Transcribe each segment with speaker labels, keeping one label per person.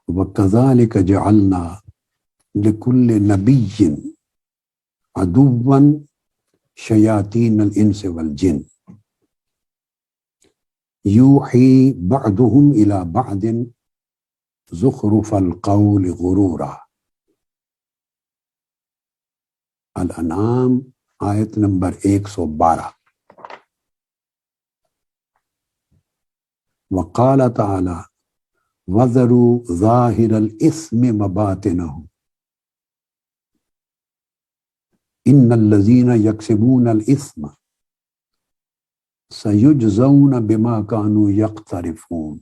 Speaker 1: وَكَذَلِكَ جَعَلْنَا لِكُلِّ نَبِيٍّ عَدُوًّا شَيَاطِينَ الْإِنسِ وَالْجِنِّ يُوحِي بَعْضُهُمْ إِلَى بَعْضٍ زُخْرُفَ الْقَوْلِ غُرُورًا۔ الانعام آیت نمبر 112۔ وقال تعالی وَذَرُوا ظَاهِرَ الْإِثْمِ وَبَاطِنَهُ إِنَّ الَّذِينَ يَكْسِبُونَ الْإِثْمَ سَيُجْزَوْنَ بِمَا كَانُوا يَقْتَرِفُونَ۔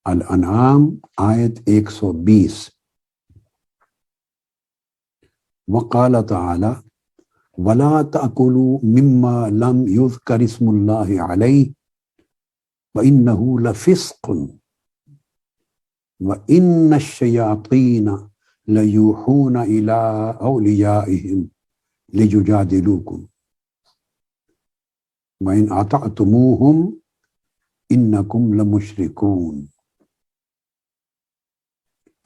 Speaker 1: الانعام آیت 120۔ وقال تعالی وَلَا تَأْكُلُوا مِمَّا لَمْ يُذْكَرِ اسْمُ اللَّهِ عَلَيْهِ وَإِنَّهُ لَفِسْقٌ وَإِنَّ الشَّيَاطِينَ لَيُوحُونَ إِلَىٰ أَوْلِيَائِهِمْ لِيُجَادِلُوكُمْ وَإِنْ أَطَعْتُمُوهُمْ إِنَّكُمْ لَمُشْرِكُونَ۔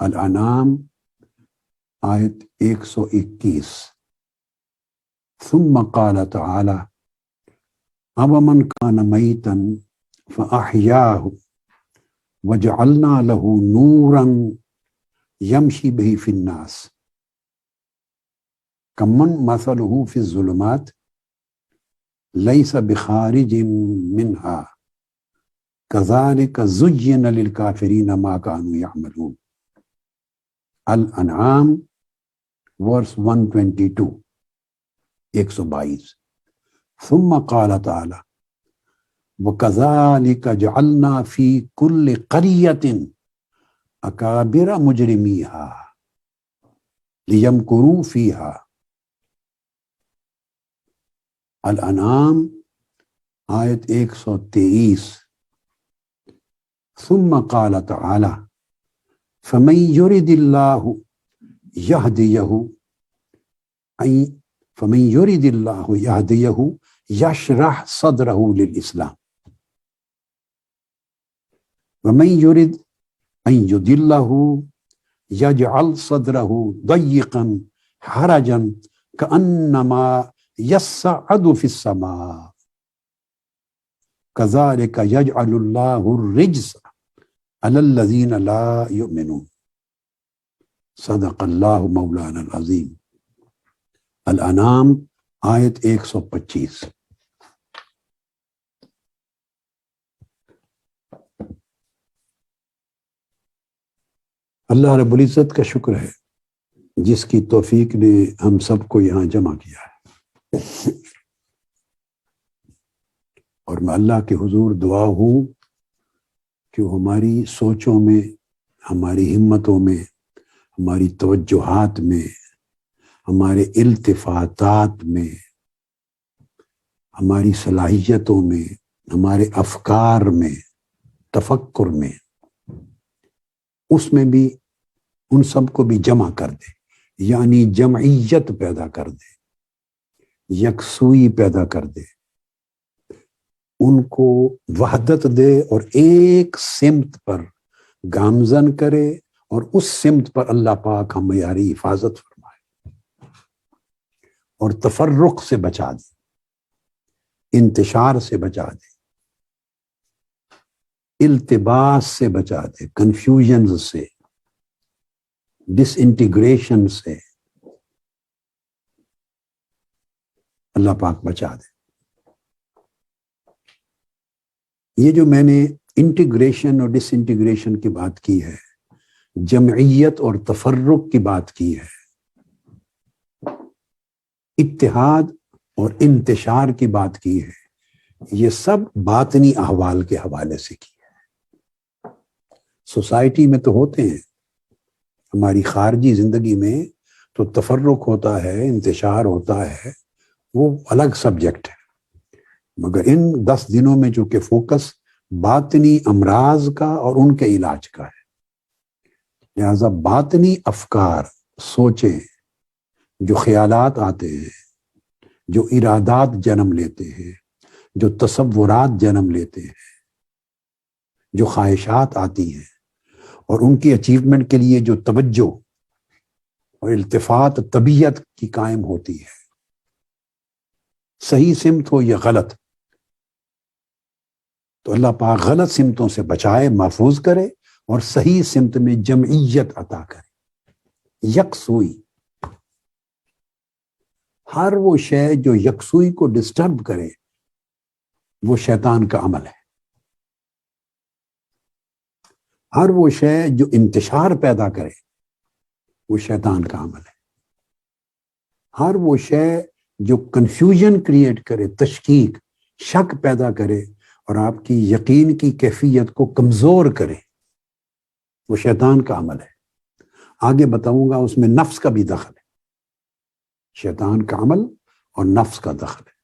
Speaker 1: الانعام آیت 121۔ ثم قال تعالی أَوَمَنْ كَانَ مَيْتًا فَأَحْيَاهُ وَجَعَلْنَا لَهُ نُورًا يَمْشِي بِهِ فِي النَّاسِ كَمَّنْ مَثَلُهُ فِي الظُّلُمَاتِ لَيْسَ بِخَارِجٍ مِنْهَا كَذَلِكَ زُيِّنَ لِلْكَافِرِينَ مَا كَانُوا يَعْمَلُونَ۔ الانعام ورس 122 122۔ ثم قال تعالی وَكَذَلِكَ جَعَلْنَا فِي كُلِّ قَرْيَةٍ أَكَابِرَ مُجْرِمِيهَا لِيَمْكُرُوا فِيهَا۔ الانعام آیت 123۔ ثم قال تعالی فَمَن يُرِدِ اللَّهُ يَهْدِيَهُ يَشْرَحْ صَدْرَهُ لِلْإِسْلَامِ وَمَن يُرِدْ أَن يُضِلَّهُ يَجْعَلْ صَدْرَهُ ضَيِّقًا حَرَجًا كَأَنَّمَا يَصَّعَّدُ فِي السَّمَاءِ كَذَلِكَ يَجْعَلُ اللَّهُ الرِّجْسَ عَلَى الَّذِينَ لَا يُؤْمِنُونَ۔ صدق اللہ مولانا العظیم۔ الانعام آیت 125۔ اللہ رب العزت کا شکر ہے جس کی توفیق نے ہم سب کو یہاں جمع کیا ہے، اور میں اللہ کے حضور دعا ہوں کہ ہماری سوچوں میں، ہماری ہمتوں میں، ہماری توجہات میں، ہمارے التفاتات میں، ہماری صلاحیتوں میں، ہمارے افکار میں، تفکر میں، اس میں بھی ان سب کو بھی جمع کر دے، یعنی جمعیت پیدا کر دے، یکسوئی پیدا کر دے، ان کو وحدت دے اور ایک سمت پر گامزن کرے، اور اس سمت پر اللہ پاک ہماری حفاظت فرمائے اور تفرق سے بچا دے، انتشار سے بچا دے، التباس سے بچا دے، کنفیوژن سے، ڈس انٹیگریشن سے اللہ پاک بچا دے۔ یہ جو میں نے انٹیگریشن اور ڈس انٹیگریشن کی بات کی ہے، جمعیت اور تفرق کی بات کی ہے، اتحاد اور انتشار کی بات کی ہے، یہ سب باطنی احوال کے حوالے سے کی ہے۔ سوسائٹی میں تو ہوتے ہیں، ہماری خارجی زندگی میں تو تفرق ہوتا ہے، انتشار ہوتا ہے، وہ الگ سبجیکٹ ہے، مگر ان 10 دنوں میں چونکہ فوکس باطنی امراض کا اور ان کے علاج کا ہے، لہذا باطنی افکار، سوچیں، جو خیالات آتے ہیں، جو ارادات جنم لیتے ہیں، جو تصورات جنم لیتے ہیں، جو خواہشات آتی ہیں، اور ان کی اچیومنٹ کے لیے جو توجہ اور التفات طبیعت کی قائم ہوتی ہے، صحیح سمت ہو یا غلط، تو اللہ پاک غلط سمتوں سے بچائے، محفوظ کرے، اور صحیح سمت میں جمعیت عطا کرے، یکسوئی۔ ہر وہ شے جو یکسوئی کو ڈسٹرب کرے وہ شیطان کا عمل ہے۔ ہر وہ شے جو انتشار پیدا کرے وہ شیطان کا عمل ہے۔ ہر وہ شے جو کنفیوژن کریٹ کرے، تشکیک، شک پیدا کرے اور آپ کی یقین کی کیفیت کو کمزور کرے، وہ شیطان کا عمل ہے۔ آگے بتاؤں گا اس میں نفس کا بھی دخل ہے، شیطان کا عمل اور نفس کا دخل ہے۔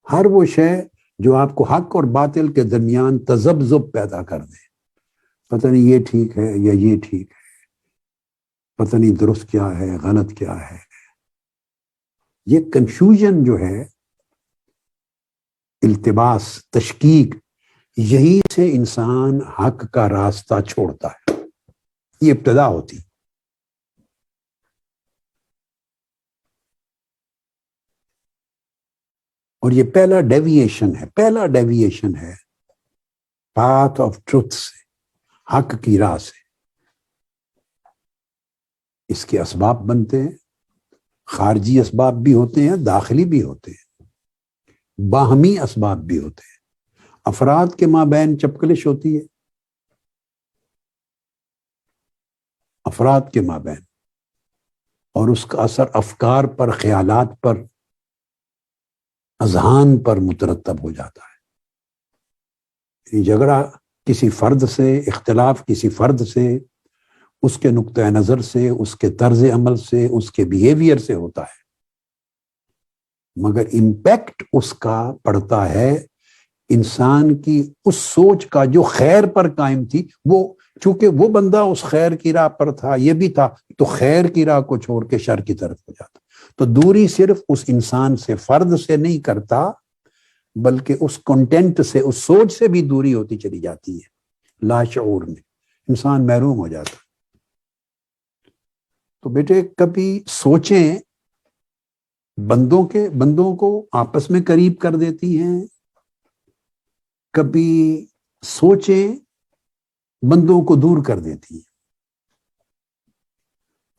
Speaker 1: ہر وہ شے جو آپ کو حق اور باطل کے درمیان تذبذب پیدا کر دے، پتہ نہیں یہ ٹھیک ہے یا یہ ٹھیک ہے، پتہ نہیں درست کیا ہے غلط کیا ہے، یہ کنفیوژن جو ہے، التباس، تشکیک، یہی سے انسان حق کا راستہ چھوڑتا ہے۔ یہ ابتدا ہوتی۔ اور یہ پہلا ڈیویشن ہے پاتھ آف ٹروتھ سے، حق کی راہ سے۔ اس کے اسباب بنتے ہیں، خارجی اسباب بھی ہوتے ہیں، داخلی بھی ہوتے ہیں، باہمی اسباب بھی ہوتے ہیں۔ افراد کے مابین چپکلش ہوتی ہے، افراد کے مابین، اور اس کا اثر افکار پر، خیالات پر، اذہان پر مترتب ہو جاتا ہے۔ جھگڑا کسی فرد سے، اختلاف کسی فرد سے، اس کے نقطہ نظر سے، اس کے طرز عمل سے، اس کے بیہیویئر سے ہوتا ہے، مگر امپیکٹ اس کا پڑتا ہے انسان کی اس سوچ کا جو خیر پر قائم تھی۔ وہ چونکہ وہ بندہ اس خیر کی راہ پر تھا، یہ بھی تھا، تو خیر کی راہ کو چھوڑ کے شر کی طرف ہو جاتا۔ تو دوری صرف اس انسان سے، فرد سے نہیں کرتا، بلکہ اس کنٹینٹ سے، اس سوچ سے بھی دوری ہوتی چلی جاتی ہے۔ لاشعور میں انسان محروم ہو جاتا۔ تو بیٹے کبھی سوچیں بندوں کو آپس میں قریب کر دیتی ہیں، کبھی سوچیں بندوں کو دور کر دیتی ہیں،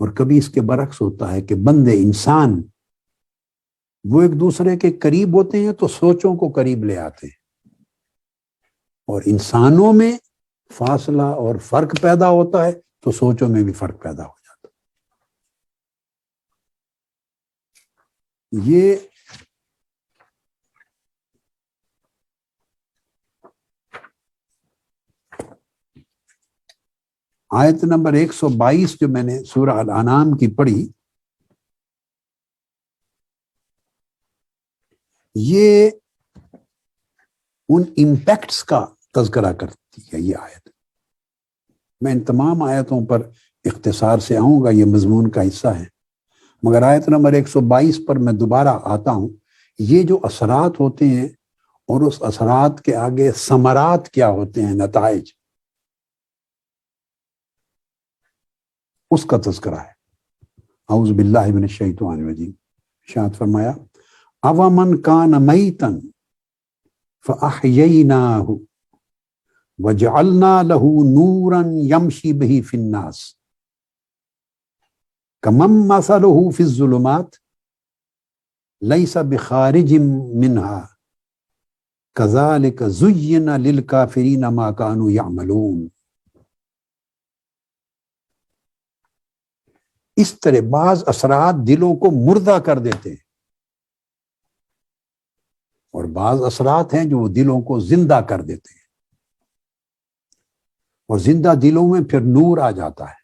Speaker 1: اور کبھی اس کے برعکس ہوتا ہے کہ بندے، انسان، وہ ایک دوسرے کے قریب ہوتے ہیں تو سوچوں کو قریب لے آتے ہیں، اور انسانوں میں فاصلہ اور فرق پیدا ہوتا ہے تو سوچوں میں بھی فرق پیدا ہو جاتا ہے۔ یہ آیت نمبر 122 جو میں نے سورہ الانعام کی پڑھی، یہ ان امپیکٹس کا تذکرہ کرتی ہے۔ یہ آیت، میں ان تمام آیتوں پر اختصار سے آؤں گا، یہ مضمون کا حصہ ہے، مگر آیت نمبر 122 پر میں دوبارہ آتا ہوں۔ یہ جو اثرات ہوتے ہیں اور اس اثرات کے آگے ثمرات کیا ہوتے ہیں، نتائج، اس کا تذکرہ ہے۔ اعوذ باللہ من الشیطان الرجیم۔ ارشاد فرمایا، اومن کان میتا فاحییناہ وجعلنا له نورا یمشی بہ فی الناس کمن مثلہ فی الظلمات لیس بخارج منہا کذالک زین للکافرین ما کانوا یعملون۔ اس طرح بعض اثرات دلوں کو مردہ کر دیتے ہیں، اور بعض اثرات ہیں جو دلوں کو زندہ کر دیتے ہیں، اور زندہ دلوں میں پھر نور آ جاتا ہے۔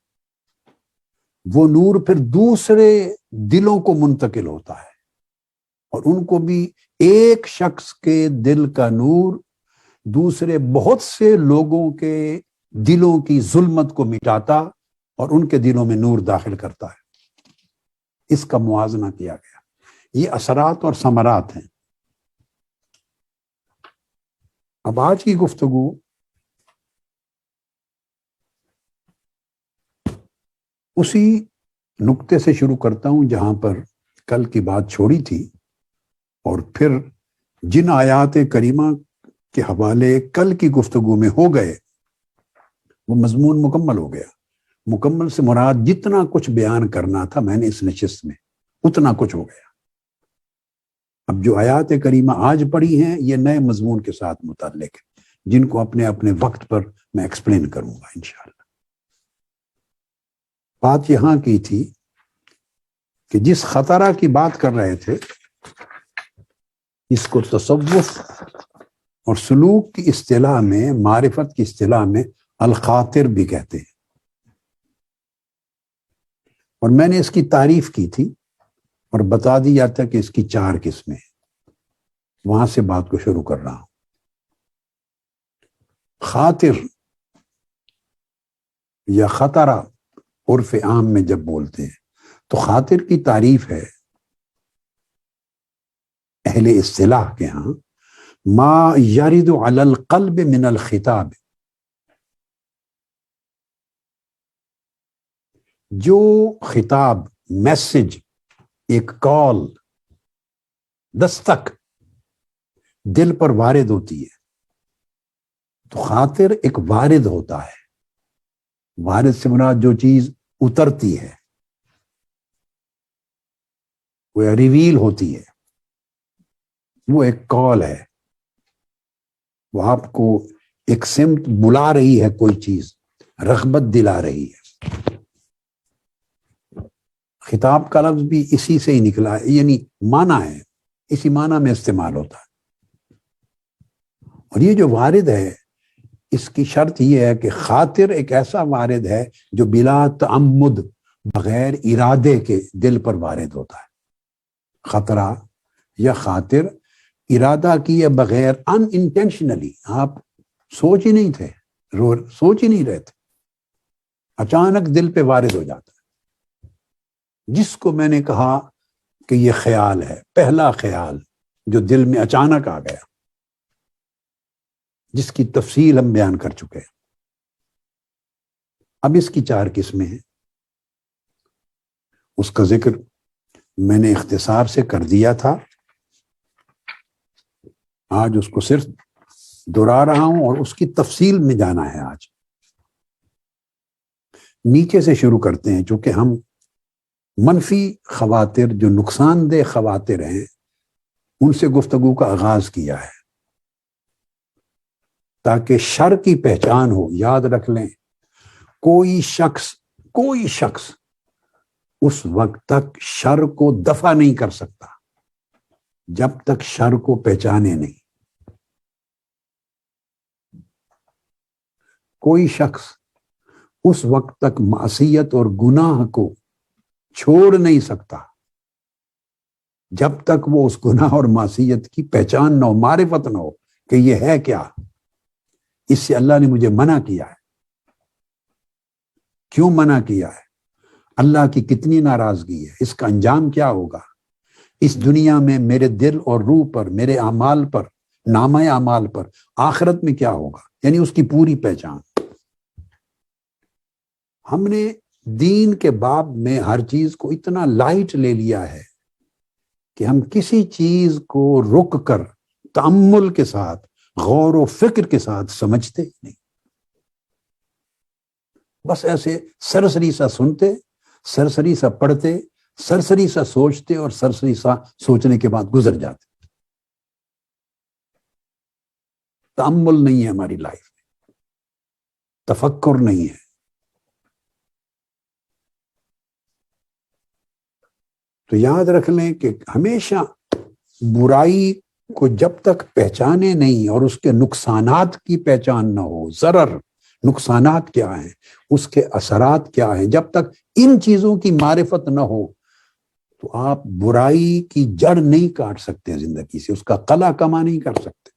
Speaker 1: وہ نور پھر دوسرے دلوں کو منتقل ہوتا ہے، اور ان کو بھی ایک شخص کے دل کا نور دوسرے بہت سے لوگوں کے دلوں کی ظلمت کو مٹاتا اور ان کے دلوں میں نور داخل کرتا ہے۔ اس کا موازنہ کیا گیا۔ یہ اثرات اور ثمرات ہیں۔ اب آج کی گفتگو اسی نقطے سے شروع کرتا ہوں جہاں پر کل کی بات چھوڑی تھی، اور پھر جن آیات کریمہ کے حوالے کل کی گفتگو میں ہو گئے وہ مضمون مکمل ہو گیا۔ مکمل سے مراد جتنا کچھ بیان کرنا تھا میں نے اس نشست میں اتنا کچھ ہو گیا۔ اب جو آیات کریمہ آج پڑھی ہیں یہ نئے مضمون کے ساتھ متعلق ہے، جن کو اپنے اپنے وقت پر میں ایکسپلین کروں گا انشاءاللہ۔ بات یہاں کی تھی کہ جس خطرہ کی بات کر رہے تھے اس کو تصوف اور سلوک کی اصطلاح میں، معرفت کی اصطلاح میں الخاطر بھی کہتے ہیں، اور میں نے اس کی تعریف کی تھی اور بتا دیا تھا کہ اس کی 4 قسمیں ہیں۔ وہاں سے بات کو شروع کر رہا ہوں۔ خاطر یا خطرہ عرف عام میں جب بولتے ہیں تو خاطر کی تعریف ہے اہل اصطلاح کے ہاں ما یرد علی القلب من الخطاب، جو خطاب، میسج، ایک کال، دستک دل پر وارد ہوتی ہے تو خاطر ایک وارد ہوتا ہے۔ وارد سے مراد جو چیز اترتی ہے، وہ ریویل ہوتی ہے، وہ ایک کال ہے، وہ آپ کو ایک سمت بلا رہی ہے، کوئی چیز رغبت دلا رہی ہے۔ خطاب کا لفظ بھی اسی سے ہی نکلا ہے، یعنی معنی ہے، اسی معنی میں استعمال ہوتا ہے۔ اور یہ جو وارد ہے اس کی شرط یہ ہے کہ خاطر ایک ایسا وارد ہے جو بلا تعمد، بغیر ارادے کے دل پر وارد ہوتا ہے۔ خطرہ یا خاطر ارادہ کیے بغیر، ان انٹینشنلی، آپ سوچ ہی نہیں تھے، سوچ ہی نہیں رہے تھے، اچانک دل پہ وارد ہو جاتا ہے، جس کو میں نے کہا کہ یہ خیال ہے، پہلا خیال جو دل میں اچانک آ گیا، جس کی تفصیل ہم بیان کر چکے ہیں۔ اب اس کی 4 قسمیں ہیں، اس کا ذکر میں نے اختصار سے کر دیا تھا، آج اس کو صرف دہرا رہا ہوں اور اس کی تفصیل میں جانا ہے۔ آج نیچے سے شروع کرتے ہیں، چونکہ ہم منفی خواطر، جو نقصان دہ خواطر ہیں، ان سے گفتگو کا آغاز کیا ہے تاکہ شر کی پہچان ہو۔ یاد رکھ لیں، کوئی شخص اس وقت تک شر کو دفع نہیں کر سکتا جب تک شر کو پہچانے نہیں۔ کوئی شخص اس وقت تک معصیت اور گناہ کو چھوڑ نہیں سکتا جب تک وہ اس گناہ اور معصیت کی پہچان نہ ہو، معرفت نہ ہو کہ یہ ہے کیا، اس سے اللہ نے مجھے منع کیا ہے، کیوں منع کیا ہے، اللہ کی کتنی ناراضگی ہے، اس کا انجام کیا ہوگا، اس دنیا میں میرے دل اور روح پر، میرے اعمال پر، نامہ اعمال پر، آخرت میں کیا ہوگا، یعنی اس کی پوری پہچان۔ ہم نے دین کے باب میں ہر چیز کو اتنا لائٹ لے لیا ہے کہ ہم کسی چیز کو رک کر تأمل کے ساتھ، غور و فکر کے ساتھ سمجھتے نہیں، بس ایسے سرسری سا سنتے، سرسری سا پڑھتے، سرسری سا سوچتے اور سرسری سا سوچنے کے بعد گزر جاتے۔ تأمل نہیں ہے ہماری لائف میں، تفکر نہیں ہے۔ تو یاد رکھ لیں کہ ہمیشہ برائی کو جب تک پہچانے نہیں اور اس کے نقصانات کی پہچان نہ ہو، ضرر، نقصانات کیا ہیں، اس کے اثرات کیا ہیں، جب تک ان چیزوں کی معرفت نہ ہو تو آپ برائی کی جڑ نہیں کاٹ سکتے زندگی سے، اس کا قلع کما نہیں کر سکتے۔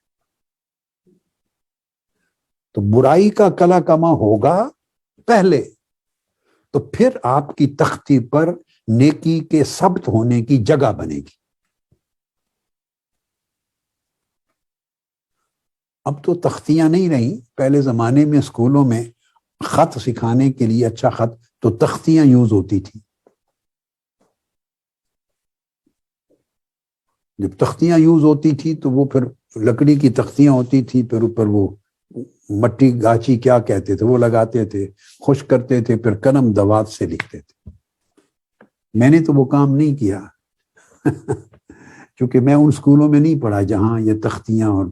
Speaker 1: تو برائی کا قلع کما ہوگا پہلے، تو پھر آپ کی تختی پر نیکی کے ثبت ہونے کی جگہ بنے گی۔ اب تو تختیاں نہیں رہیں. پہلے زمانے میں اسکولوں میں خط سکھانے کے لیے اچھا خط تو تختیاں یوز ہوتی تھی. جب تختیاں یوز ہوتی تھی تو وہ پھر لکڑی کی تختیاں ہوتی تھی, پھر اوپر وہ مٹی گاچی کیا کہتے تھے وہ لگاتے تھے, خشک کرتے تھے, پھر قلم دوات سے لکھتے تھے. میں نے تو وہ کام نہیں کیا کیونکہ میں ان اسکولوں میں نہیں پڑھا جہاں یہ تختیاں, اور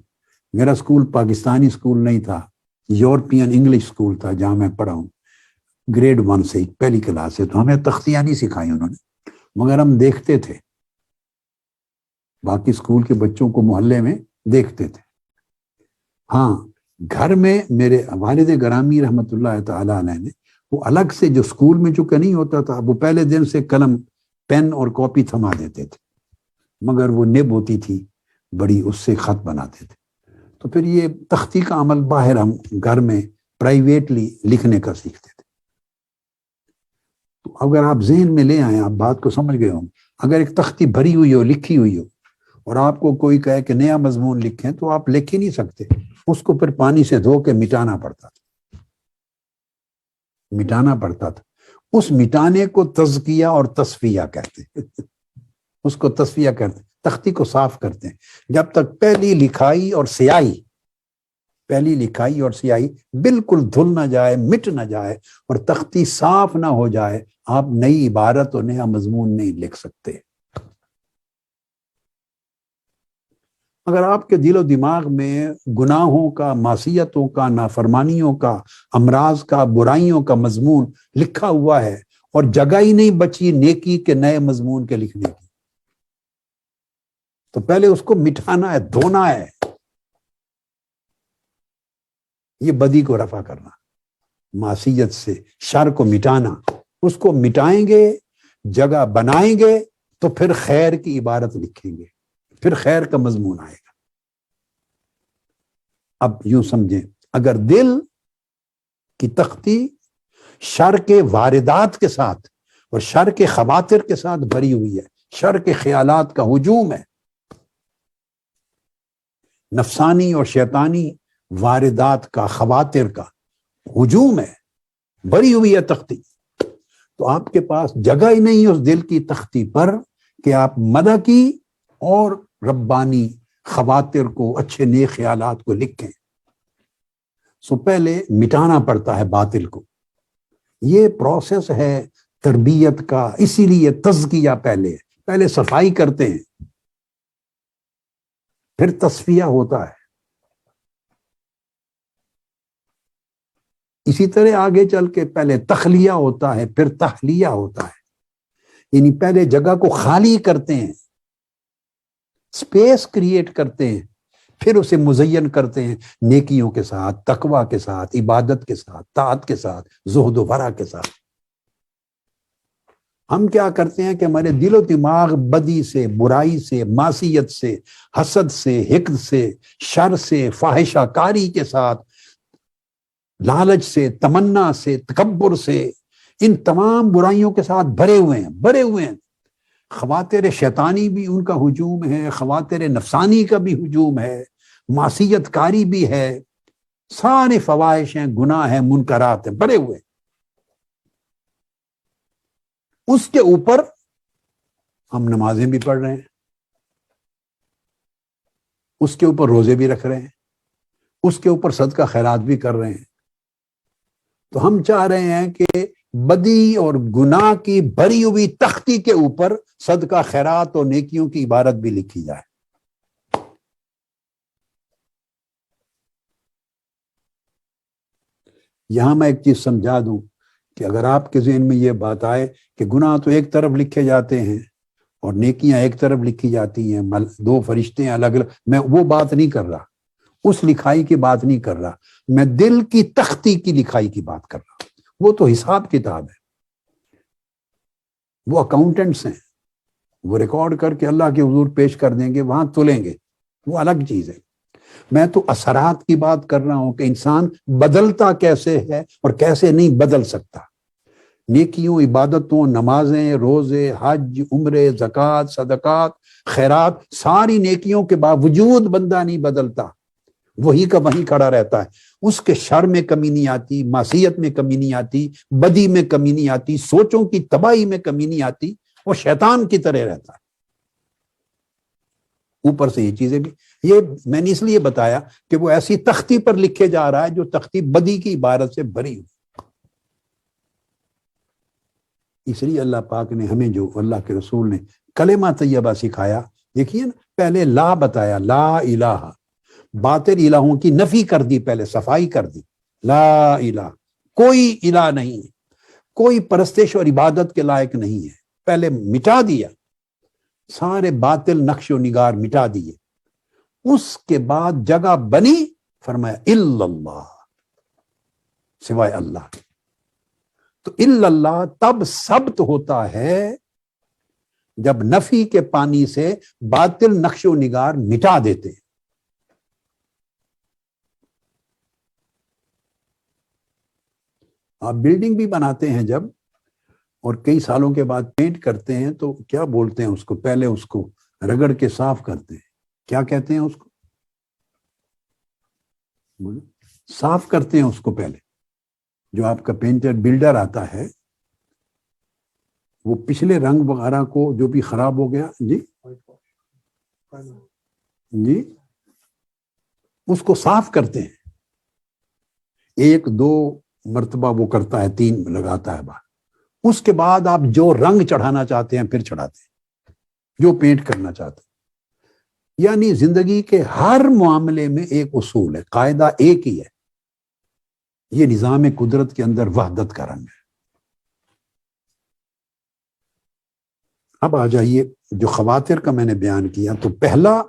Speaker 1: میرا اسکول پاکستانی اسکول نہیں تھا, یورپین انگلش اسکول تھا جہاں میں پڑھا ہوں گریڈ 1 سے, پہلی کلاس سے. تو ہمیں تختیاں نہیں سکھائی انہوں نے, مگر ہم دیکھتے تھے, باقی اسکول کے بچوں کو محلے میں دیکھتے تھے. ہاں گھر میں میرے والد گرامی رحمۃ اللہ تعالی علیہ نے وہ الگ سے جو اسکول میں چونکہ نہیں ہوتا تھا, وہ پہلے دن سے قلم پین اور کاپی تھما دیتے تھے, مگر وہ نب ہوتی تھی بڑی, اس سے خط بناتے تھے. تو پھر یہ تختی کا عمل باہر ہم گھر میں پرائیویٹلی لکھنے کا سیکھتے تھے. تو اگر آپ ذہن میں لے آئیں, آپ بات کو سمجھ گئے ہوں, اگر ایک تختی بھری ہوئی ہو, لکھی ہوئی ہو, اور آپ کو کوئی کہے کہ نیا مضمون لکھیں, تو آپ لکھ ہی نہیں سکتے. اس کو پھر پانی سے دھو کے مٹانا پڑتا تھا, مٹانا پڑتا تھا. اس مٹانے کو تزکیہ اور تصفیہ کہتے ہیں. اس کو تصفیہ کرتے ہیں, تختی کو صاف کرتے ہیں. جب تک پہلی لکھائی اور سیاہی بالکل دھل نہ جائے, مٹ نہ جائے, اور تختی صاف نہ ہو جائے, آپ نئی عبارت اور نیا مضمون نہیں لکھ سکتے. اگر آپ کے دل و دماغ میں گناہوں کا, معصیتوں کا, نافرمانیوں کا, امراض کا, برائیوں کا مضمون لکھا ہوا ہے, اور جگہ ہی نہیں بچی نیکی کے نئے مضمون کے لکھنے کی, تو پہلے اس کو مٹانا ہے, دھونا ہے. یہ بدی کو رفع کرنا, معصیت سے شر کو مٹانا. اس کو مٹائیں گے, جگہ بنائیں گے, تو پھر خیر کی عبارت لکھیں گے, پھر خیر کا مضمون آئے گا. اب یوں سمجھیں, اگر دل کی تختی شر کے واردات کے ساتھ اور شر کے خواطر کے ساتھ بھری ہوئی ہے, شر کے خیالات کا ہجوم ہے, نفسانی اور شیطانی واردات کا, خواطر کا ہجوم ہے, بھری ہوئی ہے تختی, تو آپ کے پاس جگہ ہی نہیں اس دل کی تختی پر کہ آپ مدح کی اور ربانی خواطر کو, اچھے نیک خیالات کو لکھیں. سو پہلے مٹانا پڑتا ہے باطل کو. یہ پروسیس ہے تربیت کا, اسی لیے تزکیہ پہلے صفائی کرتے ہیں, پھر تصفیہ ہوتا ہے. اسی طرح آگے چل کے پہلے تخلیہ ہوتا ہے, پھر تحلیہ ہوتا ہے. یعنی پہلے جگہ کو خالی کرتے ہیں, سپیس کریٹ کرتے ہیں, پھر اسے مزین کرتے ہیں نیکیوں کے ساتھ, تقوی کے ساتھ, عبادت کے ساتھ, طاعت کے ساتھ, زہد و ورع کے ساتھ. ہم کیا کرتے ہیں کہ ہمارے دل و دماغ بدی سے, برائی سے, معصیت سے, حسد سے, حقد سے, شر سے, فاحشہ کاری کے ساتھ, لالچ سے, تمنا سے, تکبر سے, ان تمام برائیوں کے ساتھ بھرے ہوئے ہیں. خواطر شیطانی بھی ان کا ہجوم ہے, خواطر نفسانی کا بھی ہجوم ہے, معصیت کاری بھی ہے, سارے فواحش ہیں, گناہ ہیں, منکرات ہیں, بھرے ہوئے. اس کے اوپر ہم نمازیں بھی پڑھ رہے ہیں, اس کے اوپر روزے بھی رکھ رہے ہیں, اس کے اوپر صدقہ خیرات بھی کر رہے ہیں. تو ہم چاہ رہے ہیں کہ بدی اور گناہ کی بھری ہوئی تختی کے اوپر صدقہ خیرات اور نیکیوں کی عبارت بھی لکھی جائے. یہاں میں ایک چیز سمجھا دوں کہ اگر آپ کے ذہن میں یہ بات آئے کہ گناہ تو ایک طرف لکھے جاتے ہیں اور نیکیاں ایک طرف لکھی جاتی ہیں, دو فرشتے الگ الگ, میں وہ بات نہیں کر رہا, اس لکھائی کی بات نہیں کر رہا, میں دل کی تختی کی لکھائی کی بات کر رہا. وہ تو حساب کتاب ہے, وہ اکاؤنٹنٹس ہیں, وہ ریکارڈ کر کے اللہ کے حضور پیش کر دیں گے, وہاں تلیں گے, وہ الگ چیز ہے. میں تو اثرات کی بات کر رہا ہوں کہ انسان بدلتا کیسے ہے اور کیسے نہیں بدل سکتا. نیکیوں, عبادتوں, نمازیں, روزے, حج, عمرے, زکوٰۃ, صدقات, خیرات, ساری نیکیوں کے باوجود بندہ نہیں بدلتا. وہی کا وہیں کھڑا رہتا ہے، اس کے شر میں کمی نہیں آتی، معصیت میں کمی نہیں آتی، بدی میں کمی نہیں آتی، سوچوں کی تباہی میں کمی نہیں آتی، وہ شیطان کی طرح رہتا ہے۔ اوپر سے یہ چیزیں بھی، یہ میں نے اس لیے بتایا کہ وہ ایسی تختی پر لکھے جا رہا ہے جو تختی بدی کی عبارت سے بھری ہوئی۔ اس لیے اللہ پاک نے ہمیں جو اللہ کے رسول نے کلمہ طیبہ سکھایا، دیکھیے نا، پہلے لا بتایا، لا الہ، باطل الہوں کی نفی کر دی، پہلے صفائی کر دی، لا الہ، کوئی الہ نہیں ہے، کوئی پرستش اور عبادت کے لائق نہیں ہے، پہلے مٹا دیا، سارے باطل نقش و نگار مٹا دیے۔ اس کے بعد جگہ بنی، فرمایا الا اللہ، سوائے اللہ۔ تو الا اللہ تب ثبت ہوتا ہے جب نفی کے پانی سے باطل نقش و نگار مٹا دیتے ہیں۔ آپ بلڈنگ بھی بناتے ہیں جب، اور کئی سالوں کے بعد پینٹ کرتے ہیں تو کیا بولتے ہیں اس کو؟ پہلے اس کو رگڑ کے صاف کرتے ہیں، کیا کہتے ہیں اس کو؟ صاف کرتے ہیں اس کو پہلے۔ جو آپ کا پینٹر بلڈر آتا ہے، وہ پچھلے رنگ وغیرہ کو جو بھی خراب ہو گیا، جی جی، اس کو صاف کرتے ہیں، 1-2 مرتبہ وہ کرتا ہے، 3 لگاتا ہے بعد۔ اس کے بعد آپ جو رنگ چڑھانا چاہتے ہیں پھر چڑھاتے ہیں، جو پینٹ کرنا چاہتے ہیں۔ یعنی زندگی کے ہر معاملے میں ایک اصول ہے، قاعدہ ایک ہی ہے، یہ نظام قدرت کے اندر وحدت کا رنگ ہے۔ اب آ جائیے جو خواتر کا میں نے بیان کیا، تو پہلا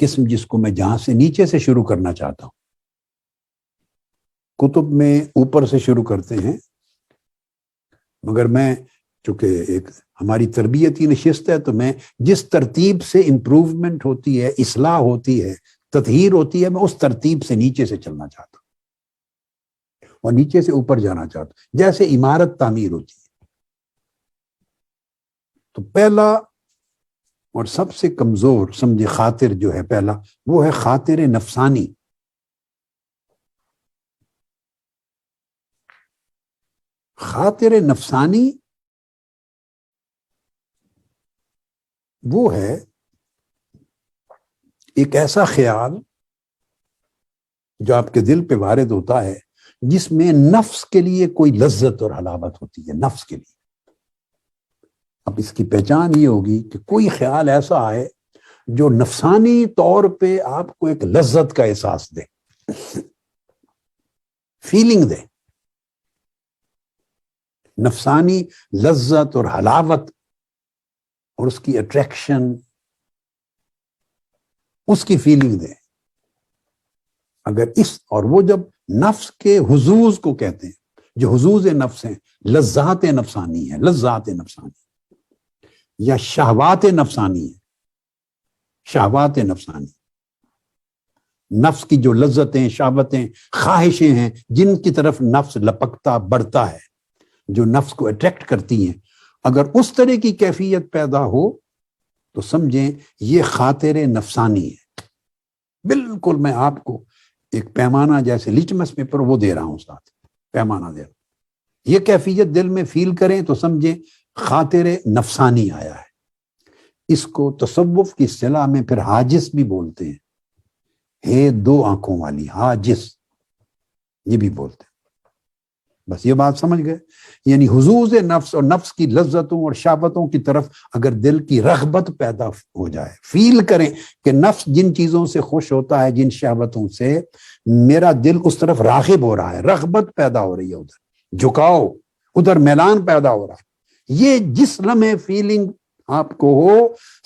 Speaker 1: قسم جس کو میں جہاں سے نیچے سے شروع کرنا چاہتا ہوں، کتب میں اوپر سے شروع کرتے ہیں، مگر میں چونکہ ایک ہماری تربیتی نشست ہے تو میں جس ترتیب سے امپروومنٹ ہوتی ہے، اصلاح ہوتی ہے، تطہیر ہوتی ہے، میں اس ترتیب سے نیچے سے چلنا چاہتا ہوں اور نیچے سے اوپر جانا چاہتا ہوں، جیسے عمارت تعمیر ہوتی ہے۔ تو پہلا اور سب سے کمزور سمجھے خاطر جو ہے پہلا، وہ ہے خاطر نفسانی۔ خاطر نفسانی وہ ہے ایک ایسا خیال جو آپ کے دل پہ وارد ہوتا ہے، جس میں نفس کے لیے کوئی لذت اور حلاوت ہوتی ہے، نفس کے لیے۔ اب اس کی پہچان یہ ہوگی کہ کوئی خیال ایسا آئے جو نفسانی طور پہ آپ کو ایک لذت کا احساس دے، فیلنگ دے، نفسانی لذت اور حلاوت اور اس کی اٹریکشن، اس کی فیلنگ دے۔ اگر اور وہ جب نفس کے حظوظ کو کہتے ہیں، جو حظوظ نفس ہیں، لذات نفسانی ہے، لذات نفسانی یا شہوات نفسانی ہے، شہوات نفسانی، نفس کی جو لذتیں، شہوتیں، خواہشیں ہیں، جن کی طرف نفس لپکتا بڑھتا ہے، جو نفس کو اٹریکٹ کرتی ہیں، اگر اس طرح کی کیفیت پیدا ہو تو سمجھیں یہ خاطر نفسانی ہے۔ بالکل میں آپ کو ایک پیمانہ جیسے لچمس پیپر وہ دے رہا ہوں، ساتھ پیمانہ دے رہا ہوں، یہ کیفیت دل میں فیل کریں تو سمجھیں خاطر نفسانی آیا ہے۔ اس کو تصوف کی اصطلاح میں پھر حاجس بھی بولتے ہیں، ہے 2 آنکھوں والی، حاجس یہ بھی بولتے ہیں۔ بس یہ بات سمجھ گئے؟ یعنی حظوظ نفس اور نفس کی لذتوں اور شہوتوں کی طرف اگر دل کی رغبت پیدا ہو جائے، فیل کریں کہ نفس جن چیزوں سے خوش ہوتا ہے، جن شہوتوں سے، میرا دل اس طرف راغب ہو رہا ہے، رغبت پیدا ہو رہی ہے، ادھر جھکاؤ، ادھر میلان پیدا ہو رہا ہے، یہ جس لمحے فیلنگ آپ کو ہو،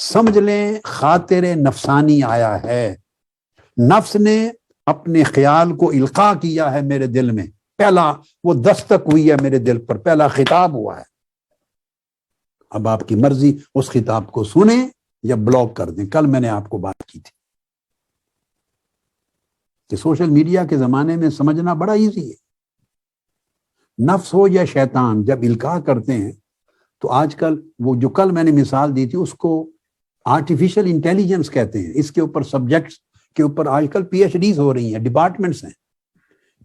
Speaker 1: سمجھ لیں خاطر نفسانی آیا ہے۔ نفس نے اپنے خیال کو القاء کیا ہے میرے دل میں، پہلا وہ دستک ہوئی ہے میرے دل پر، پہلا خطاب ہوا ہے۔ اب آپ کی مرضی اس خطاب کو سنیں یا بلاک کر دیں۔ کل میں نے آپ کو بات کی تھی کہ سوشل میڈیا کے زمانے میں سمجھنا بڑا ایزی ہے، نفس ہو یا شیطان جب القاء کرتے ہیں تو آج کل وہ جو کل میں نے مثال دی تھی اس کو آرٹیفیشل انٹیلیجنس کہتے ہیں، اس کے اوپر سبجیکٹس کے اوپر آج کل پی ایچ ڈیز ہو رہی ہیں, ڈپارٹمنٹس ہیں.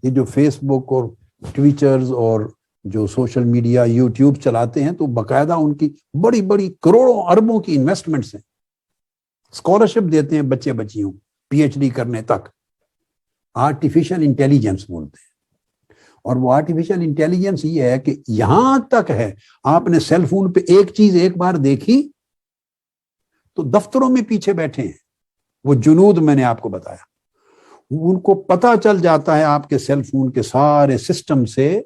Speaker 1: یہ جو فیس بک اور ٹویٹرز اور جو سوشل میڈیا یوٹیوب چلاتے ہیں تو باقاعدہ ان کی بڑی بڑی کروڑوں اربوں کی انویسٹمنٹس ہیں, اسکالرشپ دیتے ہیں بچے بچیوں پی ایچ ڈی کرنے تک. آرٹیفیشل انٹیلیجنس بولتے ہیں. اور وہ آرٹیفیشل انٹیلیجنس یہ ہے کہ یہاں تک ہے آپ نے سیل فون پہ ایک چیز ایک بار دیکھی تو دفتروں میں پیچھے بیٹھے ہیں وہ جنود میں نے آپ کو بتایا, ان کو پتا چل جاتا ہے آپ کے سیل فون کے سارے سسٹم سے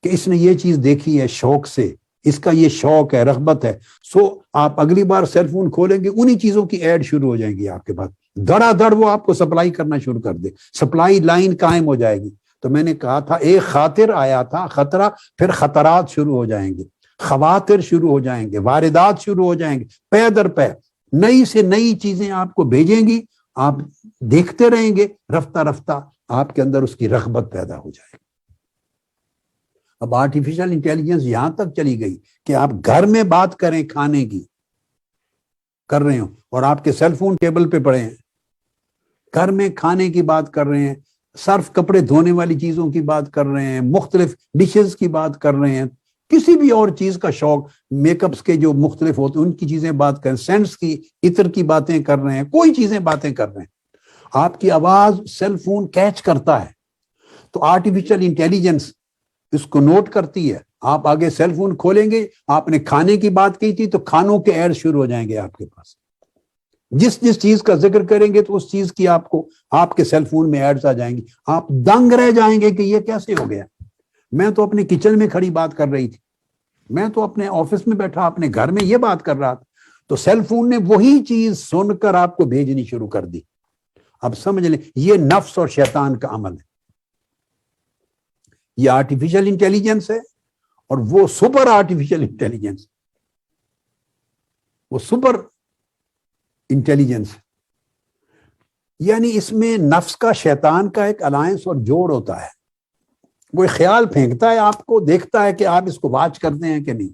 Speaker 1: کہ اس نے یہ چیز دیکھی ہے شوق سے, اس کا یہ شوق ہے, رغبت ہے. سو آپ اگلی بار سیل فون کھولیں گے انہی چیزوں کی ایڈ شروع ہو جائیں گی آپ کے پاس, دڑا دڑ وہ آپ کو سپلائی کرنا شروع کر دے, سپلائی لائن قائم ہو جائے گی. تو میں نے کہا تھا ایک خاطر آیا تھا خطرہ, پھر خطرات شروع ہو جائیں گے, خواطر شروع ہو جائیں گے, واردات شروع ہو جائیں گے, پے در پے نئی سے نئی چیزیں آپ کو بھیجیں گی, آپ دیکھتے رہیں گے, رفتہ رفتہ آپ کے اندر اس کی رغبت پیدا ہو جائے گی. اب آرٹیفیشل انٹیلیجنس یہاں تک چلی گئی کہ آپ گھر میں بات کریں کھانے کی کر رہے ہوں اور آپ کے سیل فون ٹیبل پہ پڑے ہیں, گھر میں کھانے کی بات کر رہے ہیں, صرف کپڑے دھونے والی چیزوں کی بات کر رہے ہیں, مختلف ڈشز کی بات کر رہے ہیں, کسی بھی اور چیز کا شوق, میک اپس کے جو مختلف ہوتے ہیں ان کی چیزیں بات کر رہے ہیں, سینٹس کی عطر کی باتیں کر رہے ہیں, کوئی چیزیں باتیں کر رہے ہیں. آپ کی آواز سیل فون کیچ کرتا ہے تو آرٹیفیشل انٹیلیجنس اس کو نوٹ کرتی ہے. آپ آگے سیل فون کھولیں گے, آپ نے کھانے کی بات کی تھی تو کھانوں کے ایڈ شروع ہو جائیں گے آپ کے پاس. جس جس چیز کا ذکر کریں گے تو اس چیز کی آپ کو آپ کے سیل فون میں ایڈز آ جائیں گی. آپ دنگ رہ جائیں گے کہ یہ کیسے ہو گیا. میں تو اپنے کچن میں کھڑی بات کر رہی تھی, میں تو اپنے آفس میں بیٹھا اپنے گھر میں یہ بات کر رہا تھا, تو سیل فون نے وہی چیز سن کر آپ کو بھیجنی شروع کر دی. اب سمجھ لیں یہ نفس اور شیطان کا عمل ہے. یہ آرٹیفیشل انٹیلیجنس ہے اور وہ سپر آرٹیفیشل انٹیلیجنس, وہ سپر انٹیلیجنس, یعنی اس میں نفس کا شیطان کا ایک الائنس اور جوڑ ہوتا ہے. وہ ایک خیال پھینکتا ہے آپ کو, دیکھتا ہے کہ آپ اس کو واچ کرتے ہیں کہ نہیں,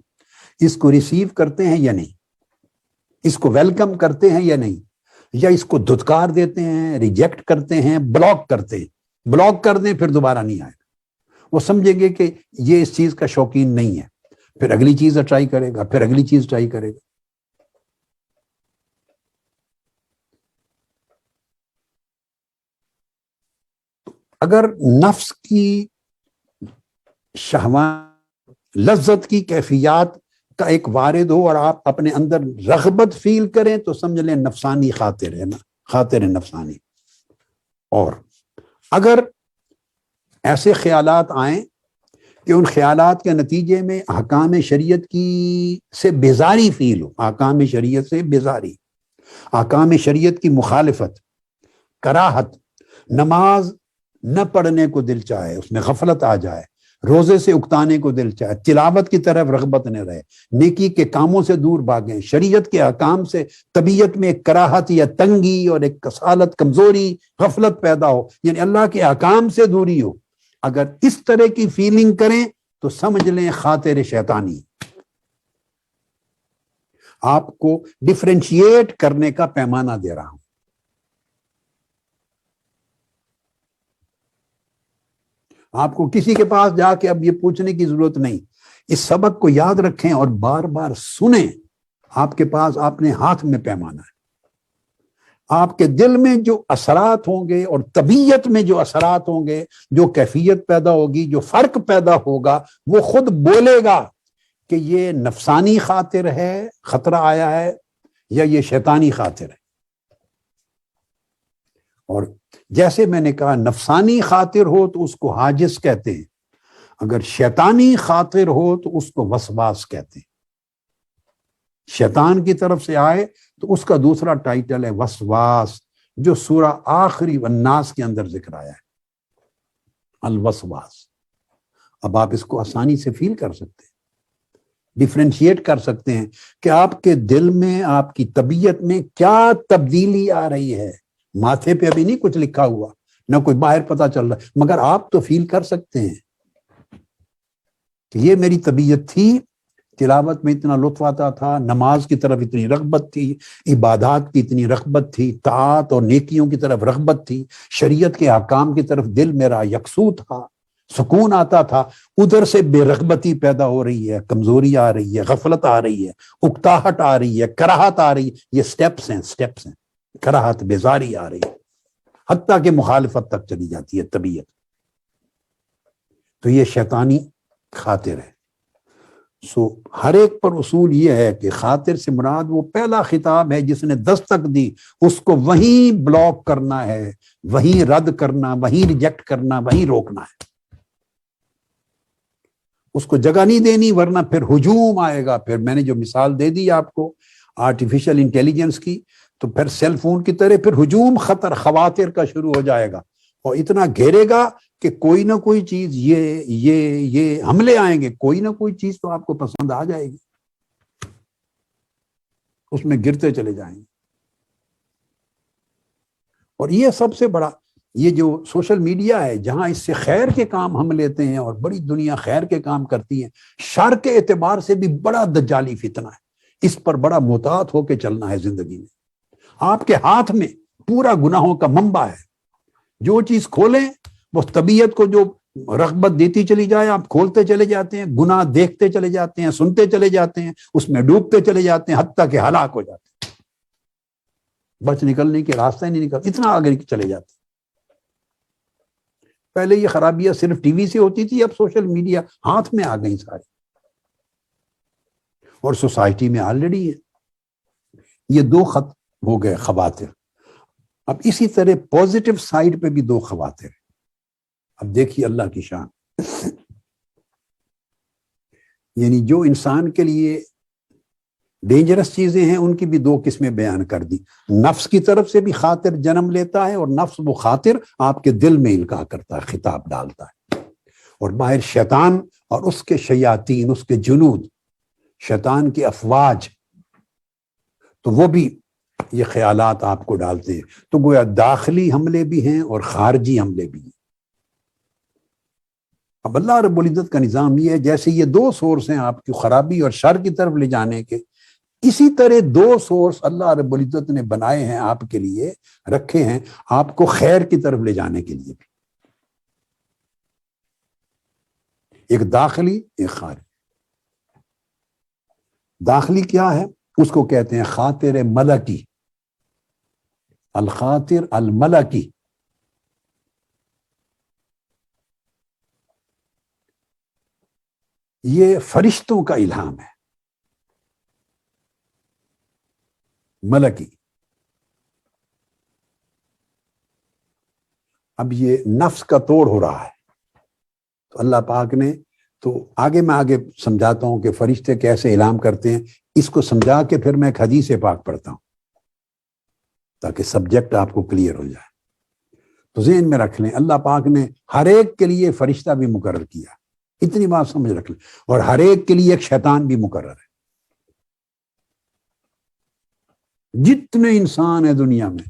Speaker 1: اس کو ریسیو کرتے ہیں یا نہیں, اس کو ویلکم کرتے ہیں یا نہیں, یا اس کو دھتکار دیتے ہیں, ریجیکٹ کرتے ہیں, بلاک کرتے ہیں. بلاک کر دیں پھر دوبارہ نہیں آئے گا. وہ سمجھیں گے کہ یہ اس چیز کا شوقین نہیں ہے, پھر اگلی چیز ٹرائی کرے گا, پھر اگلی چیز ٹرائی کرے گا. اگر نفس کی شہوات لذت کی کیفیات کا ایک وارد ہو اور آپ اپنے اندر رغبت فیل کریں تو سمجھ لیں نفسانی خاطر ہے نا, خاطر نفسانی. اور اگر ایسے خیالات آئیں کہ ان خیالات کے نتیجے میں احکام شریعت کی سے بیزاری فیل ہو, احکام شریعت سے بیزاری, احکام شریعت کی مخالفت, کراہت, نماز نہ پڑھنے کو دل چاہے, اس میں غفلت آ جائے, روزے سے اکتانے کو دل چاہے, تلاوت کی طرف رغبت نہ رہے, نیکی کے کاموں سے دور بھاگیں, شریعت کے احکام سے طبیعت میں ایک کراہت یا تنگی اور ایک کسالت, کمزوری, غفلت پیدا ہو, یعنی اللہ کے احکام سے دوری ہو. اگر اس طرح کی فیلنگ کریں تو سمجھ لیں خاطر شیطانی. آپ کو ڈفرینشیٹ کرنے کا پیمانہ دے رہا ہوں. آپ کو کسی کے پاس جا کے اب یہ پوچھنے کی ضرورت نہیں, اس سبق کو یاد رکھیں اور بار بار سنیں. آپ کے پاس اپنے ہاتھ میں پیمانہ ہے. آپ کے دل میں جو اثرات ہوں گے اور طبیعت میں جو اثرات ہوں گے, جو کیفیت پیدا ہوگی, جو فرق پیدا ہوگا, وہ خود بولے گا کہ یہ نفسانی خاطر ہے, خطرہ آیا ہے, یا یہ شیطانی خاطر ہے. اور جیسے میں نے کہا نفسانی خاطر ہو تو اس کو حاجز کہتے ہیں, اگر شیطانی خاطر ہو تو اس کو وسواس کہتے ہیں. شیطان کی طرف سے آئے تو اس کا دوسرا ٹائٹل ہے وسواس, جو سورہ آخری والناس کے اندر ذکر آیا ہے, الوسواس. اب آپ اس کو آسانی سے فیل کر سکتے ہیں, ڈیفرینشیٹ کر سکتے ہیں کہ آپ کے دل میں, آپ کی طبیعت میں کیا تبدیلی آ رہی ہے. ماتھے پہ ابھی نہیں کچھ لکھا ہوا, نہ کوئی باہر پتا چل رہا ہے, مگر آپ تو فیل کر سکتے ہیں کہ یہ میری طبیعت تھی, تلاوت میں اتنا لطف آتا تھا، نماز کی طرف اتنی رغبت تھی، عبادات کی اتنی رغبت تھی، طاعت اور نیکیوں کی طرف رغبت تھی، شریعت کے احکام کی طرف دل میرا یکسو تھا، سکون آتا تھا۔ ادھر سے بے رغبتی پیدا ہو رہی ہے، کمزوری آ رہی ہے، غفلت آ رہی ہے، اکتاہٹ آ رہی ہے، کراہت آ رہی ہے۔ یہ سٹیپس ہیں، کراہت، بیزاری آ رہی ہے، حتیٰ کہ مخالفت تک چلی جاتی ہے طبیعت۔ تو یہ شیطانی خاطر ہے۔ ہر ایک پر اصول یہ ہے کہ خاطر سے مراد وہ پہلا خطاب ہے جس نے دستک دی، اس کو وہیں بلاک کرنا ہے، وہیں رد کرنا، وہیں ریجیکٹ کرنا، وہیں روکنا ہے، اس کو جگہ نہیں دینی، ورنہ پھر ہجوم آئے گا۔ پھر میں نے جو مثال دے دی آپ کو آرٹیفیشل انٹیلیجنس کی، تو پھر سیل فون کی طرح پھر ہجوم خطر خواطر کا شروع ہو جائے گا، اور اتنا گھیرے گا کہ کوئی نہ کوئی چیز، یہ حملے آئیں گے، کوئی نہ کوئی چیز تو آپ کو پسند آ جائے گی، اس میں گرتے چلے جائیں گے۔ اور یہ سب سے بڑا، یہ جو سوشل میڈیا ہے، جہاں اس سے خیر کے کام ہم لیتے ہیں اور بڑی دنیا خیر کے کام کرتی ہے، شر کے اعتبار سے بھی بڑا دجالی فتنہ ہے۔ اس پر بڑا محتاط ہو کے چلنا ہے زندگی میں۔ آپ کے ہاتھ میں پورا گناہوں کا منبع ہے، جو چیز کھولیں وہ طبیعت کو جو رغبت دیتی چلی جائے، آپ کھولتے چلے جاتے ہیں، گناہ دیکھتے چلے جاتے ہیں، سنتے چلے جاتے ہیں، اس میں ڈوبتے چلے جاتے ہیں، حتیٰ کہ ہلاک ہو جاتے ہیں، بچ نکلنے کے راستہ ہی نہیں نکلتا، اتنا آگے چلے جاتے ہیں۔ پہلے یہ خرابیاں صرف ٹی وی سے ہوتی تھی، اب سوشل میڈیا ہاتھ میں آ گئی ساری، اور سوسائٹی میں آلریڈی ہے۔ یہ دو خط ہو گئے خواطر۔ اب اسی طرح پوزیٹو سائیڈ پہ بھی دو خواطر ہیں۔ اب دیکھیے اللہ کی شان، یعنی جو انسان کے لیے ڈینجرس چیزیں ہیں ان کی بھی دو قسمیں بیان کر دی۔ نفس کی طرف سے بھی خاطر جنم لیتا ہے، اور نفس وہ خاطر آپ کے دل میں القاء کرتا ہے، خطاب ڈالتا ہے۔ اور باہر شیطان اور اس کے شیاطین، اس کے جنود، شیطان کی افواج، تو وہ بھی یہ خیالات آپ کو ڈالتے ہیں۔ تو گویا داخلی حملے بھی ہیں اور خارجی حملے بھی ہیں۔ اب اللہ رب العزت کا نظام یہ ہے، جیسے یہ دو سورس ہیں آپ کی خرابی اور شر کی طرف لے جانے کے، اسی طرح دو سورس اللہ رب العزت نے بنائے ہیں آپ کے لیے، رکھے ہیں آپ کو خیر کی طرف لے جانے کے لیے بھی، ایک داخلی، ایک خارجی۔ داخلی کیا ہے؟ اس کو کہتے ہیں خاطر ملکی، الخاطر الملکی۔ یہ فرشتوں کا الہام ہے، ملکی۔ اب یہ نفس کا توڑ ہو رہا ہے، تو اللہ پاک نے، تو آگے میں سمجھاتا ہوں کہ فرشتے کیسے الہام کرتے ہیں، اس کو سمجھا کے پھر میں ایک حدیث پاک پڑھتا ہوں تاکہ سبجیکٹ آپ کو کلیئر ہو جائے۔ تو ذہن میں رکھ لیں، اللہ پاک نے ہر ایک کے لیے فرشتہ بھی مقرر کیا، اتنی بات سمجھ رکھ لیں، اور ہر ایک کے لیے ایک شیطان بھی مقرر ہے۔ جتنے انسان ہیں دنیا میں،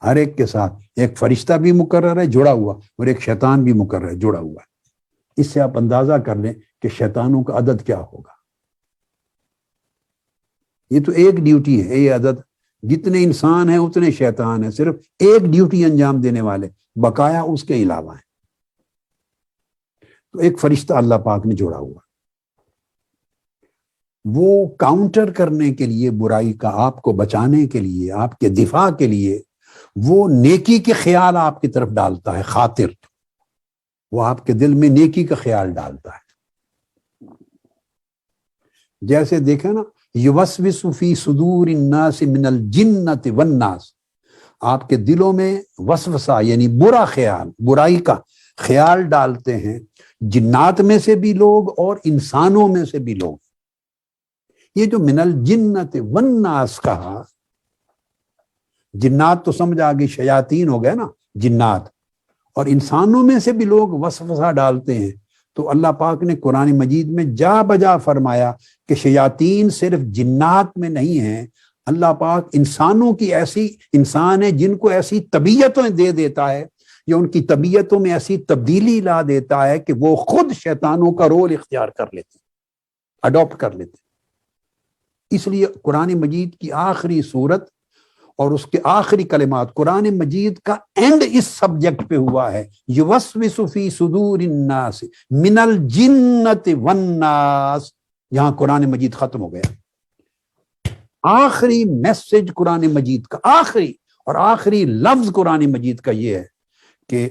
Speaker 1: ہر ایک کے ساتھ ایک فرشتہ بھی مقرر ہے جڑا ہوا، اور ایک شیطان بھی مقرر ہے جڑا ہوا ہے۔ اس سے آپ اندازہ کر لیں کہ شیطانوں کا عدد کیا ہوگا۔ یہ تو ایک ڈیوٹی ہے، یہ عدد، جتنے انسان ہیں اتنے شیطان ہیں، صرف ایک ڈیوٹی انجام دینے والے، بقایا اس کے علاوہ ہیں۔ تو ایک فرشتہ اللہ پاک نے جوڑا ہوا، وہ کاؤنٹر کرنے کے لیے، برائی کا آپ کو بچانے کے لیے، آپ کے دفاع کے لیے، وہ نیکی کے خیال آپ کی طرف ڈالتا ہے، خاطر، وہ آپ کے دل میں نیکی کا خیال ڈالتا ہے۔ جیسے دیکھیں نا، یوسوس فی صدور الناس من الجنۃ والناس، آپ کے دلوں میں وسوسہ یعنی برا خیال، برائی کا خیال ڈالتے ہیں جنات میں سے بھی لوگ اور انسانوں میں سے بھی لوگ۔ یہ جو من الجنۃ والناس کہا، جنات تو سمجھ آ گئی، شیاطین ہو گئے نا جنات، اور انسانوں میں سے بھی لوگ وسوسہ ڈالتے ہیں۔ تو اللہ پاک نے قرآن مجید میں جا بجا فرمایا کہ شیاطین صرف جنات میں نہیں ہیں، اللہ پاک انسانوں کی ایسی انسان ہے جن کو ایسی طبیعتیں دے دیتا ہے، یا ان کی طبیعتوں میں ایسی تبدیلی لا دیتا ہے کہ وہ خود شیطانوں کا رول اختیار کر لیتے ہیں۔ اڈاپٹ کر لیتے ہیں۔ اس لیے قرآن مجید کی آخری صورت اور اس کے آخری کلمات، قرآن مجید کا اینڈ اس سبجیکٹ پہ ہوا ہے، یوسوس فی صدور الناس من الجنۃ والناس، یہاں قرآن مجید ختم ہو گیا۔ آخری میسج قرآن مجید کا، آخری اور آخری لفظ قرآن مجید کا یہ ہے کہ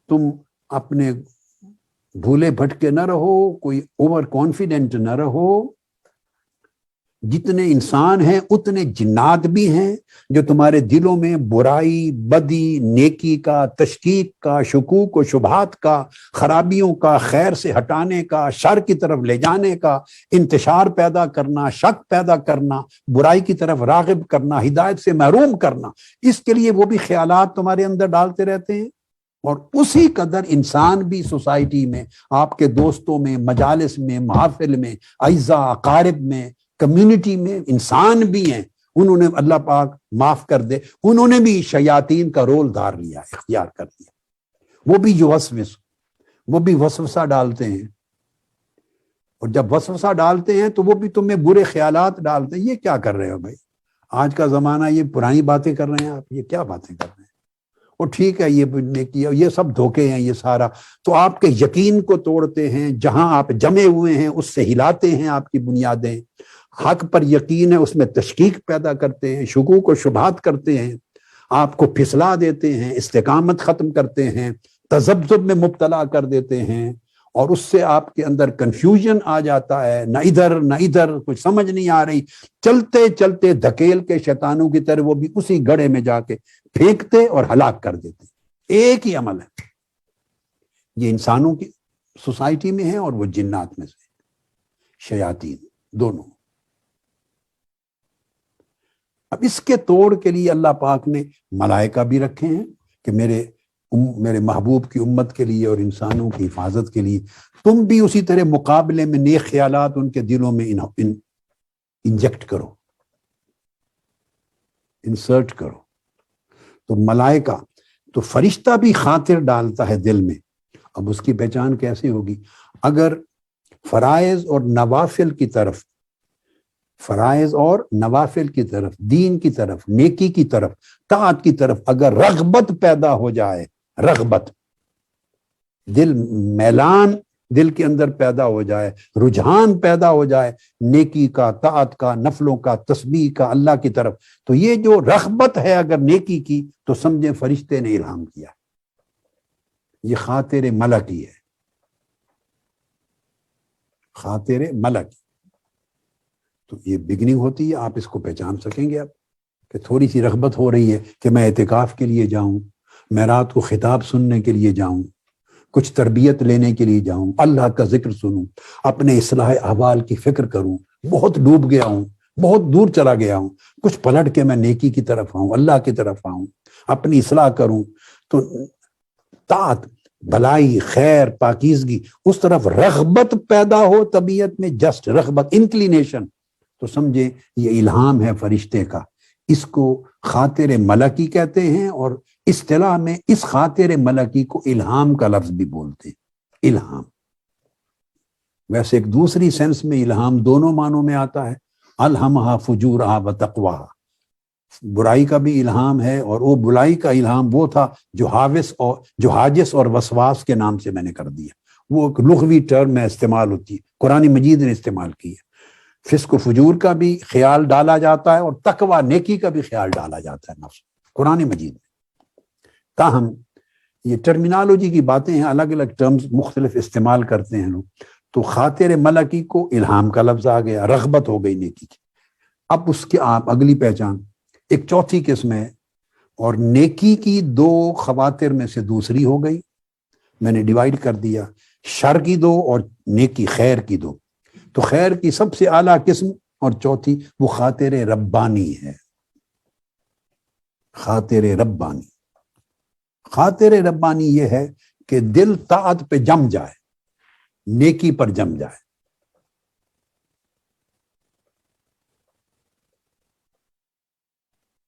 Speaker 1: تم اپنے بھولے بھٹکے نہ رہو، کوئی اوور کانفیڈنٹ نہ رہو۔ جتنے انسان ہیں اتنے جنات بھی ہیں جو تمہارے دلوں میں برائی، بدی، نیکی کا، تشکیک کا، شکوک و شبہات کا، خرابیوں کا، خیر سے ہٹانے کا، شر کی طرف لے جانے کا، انتشار پیدا کرنا، شک پیدا کرنا، برائی کی طرف راغب کرنا، ہدایت سے محروم کرنا، اس کے لیے وہ بھی خیالات تمہارے اندر ڈالتے رہتے ہیں۔ اور اسی قدر انسان بھی سوسائٹی میں، آپ کے دوستوں میں، مجالس میں، محافل میں، اعزاء اقارب میں، کمیونٹی میں انسان بھی ہیں، انہوں نے اللہ پاک معاف کر دے، انہوں نے بھی شیاطین کا رول دھار لیا، اختیار کر لیا۔ وہ بھی یوسوس، وہ بھی وسوسہ ڈالتے ہیں، اور جب وسوسہ ڈالتے ہیں تو وہ بھی تمہیں برے خیالات ڈالتے ہیں۔ یہ کیا کر رہے ہو بھائی؟ آج کا زمانہ، یہ پرانی باتیں کر رہے ہیں آپ، یہ کیا باتیں کر رہے ہیں؟ وہ ٹھیک ہے، یہ سب دھوکے ہیں، یہ سارا تو آپ کے یقین کو توڑتے ہیں، جہاں آپ جمے ہوئے ہیں اس سے ہلاتے ہیں آپ کی بنیادیں۔ حق پر یقین ہے، اس میں تشکیک پیدا کرتے ہیں، شکوک و شبہات کرتے ہیں، آپ کو پھسلا دیتے ہیں، استقامت ختم کرتے ہیں، تذبذب میں مبتلا کر دیتے ہیں، اور اس سے آپ کے اندر کنفیوژن آ جاتا ہے، نہ ادھر نہ ادھر، کچھ سمجھ نہیں آ رہی، چلتے چلتے دھکیل کے شیطانوں کی طرح وہ بھی اسی گڑھے میں جا کے پھینکتے اور ہلاک کر دیتے۔ ایک ہی عمل ہے، یہ انسانوں کی سوسائٹی میں ہے اور وہ جنات میں سے، شیاطین دونوں۔ اب اس کے توڑ کے لیے اللہ پاک نے ملائکہ بھی رکھے ہیں کہ میرے محبوب کی امت کے لیے اور انسانوں کی حفاظت کے لیے تم بھی اسی طرح مقابلے میں نیک خیالات ان کے دلوں میں انجیکٹ کرو، انسرٹ کرو۔ تو ملائکہ، تو فرشتہ بھی خاطر ڈالتا ہے دل میں۔ اب اس کی پہچان کیسے ہوگی؟ اگر فرائض اور نوافل کی طرف، فرائض اور نوافل کی طرف، دین کی طرف، نیکی کی طرف، طاعت کی طرف اگر رغبت پیدا ہو جائے، رغبت، دل میلان دل کے اندر پیدا ہو جائے، رجحان پیدا ہو جائے نیکی کا، طاعت کا، نفلوں کا، تسبیح کا، اللہ کی طرف، تو یہ جو رغبت ہے اگر نیکی کی، تو سمجھیں فرشتے نے الہام کیا، یہ خاطر ملکی ہے، خاطر ملکی۔ تو یہ بگننگ ہوتی ہے، آپ اس کو پہچان سکیں گے اب کہ تھوڑی سی رغبت ہو رہی ہے کہ میں اعتکاف کے لیے جاؤں، میں رات کو خطاب سننے کے لیے جاؤں، کچھ تربیت لینے کے لیے جاؤں، اللہ کا ذکر سنوں، اپنے اصلاح احوال کی فکر کروں، بہت ڈوب گیا ہوں، بہت دور چلا گیا ہوں، کچھ پلٹ کے میں نیکی کی طرف آؤں، اللہ کی طرف آؤں، اپنی اصلاح کروں۔ تو طاعت، بھلائی، خیر، پاکیزگی، اس طرف رغبت پیدا ہو طبیعت میں، جسٹ رغبت، انکلینیشن، تو سمجھے یہ الہام ہے فرشتے کا۔ اس کو خاطر ملکی کہتے ہیں، اور اصطلاح میں اس خاطر ملکی کو الہام کا لفظ بھی بولتے ہیں، الہام۔ ویسے ایک دوسری سینس میں الہام دونوں معنوں میں آتا ہے، الہمہا فجورہا وتقواہا، برائی کا بھی الہام ہے، اور وہ برائی کا الہام وہ تھا جو حاجس اور وسواس کے نام سے میں نے کر دیا، وہ ایک لغوی ٹرم میں استعمال ہوتی ہے، قرآن مجید نے استعمال کی ہے۔ فسق و فجور کا بھی خیال ڈالا جاتا ہے، اور تقوی، نیکی کا بھی خیال ڈالا جاتا ہے نفس، قرآن مجید میں۔ تاہم یہ ٹرمینالوجی کی باتیں ہیں، الگ الگ ٹرمز مختلف استعمال کرتے ہیں لوگ۔ تو خاطر ملکی کو الہام کا لفظ آ گیا، رغبت ہو گئی نیکی کی۔ اب اس کے آپ اگلی پہچان، ایک چوتھی قسم ہے، اور نیکی کی دو خواطر میں سے دوسری ہو گئی، میں نے ڈیوائیڈ کر دیا، شر کی دو اور نیکی خیر کی دو۔ تو خیر کی سب سے اعلیٰ قسم اور چوتھی وہ خاطر ربانی ہے، خاطر ربانی۔ خاطر ربانی یہ ہے کہ دل طاعت پہ جم جائے، نیکی پر جم جائے۔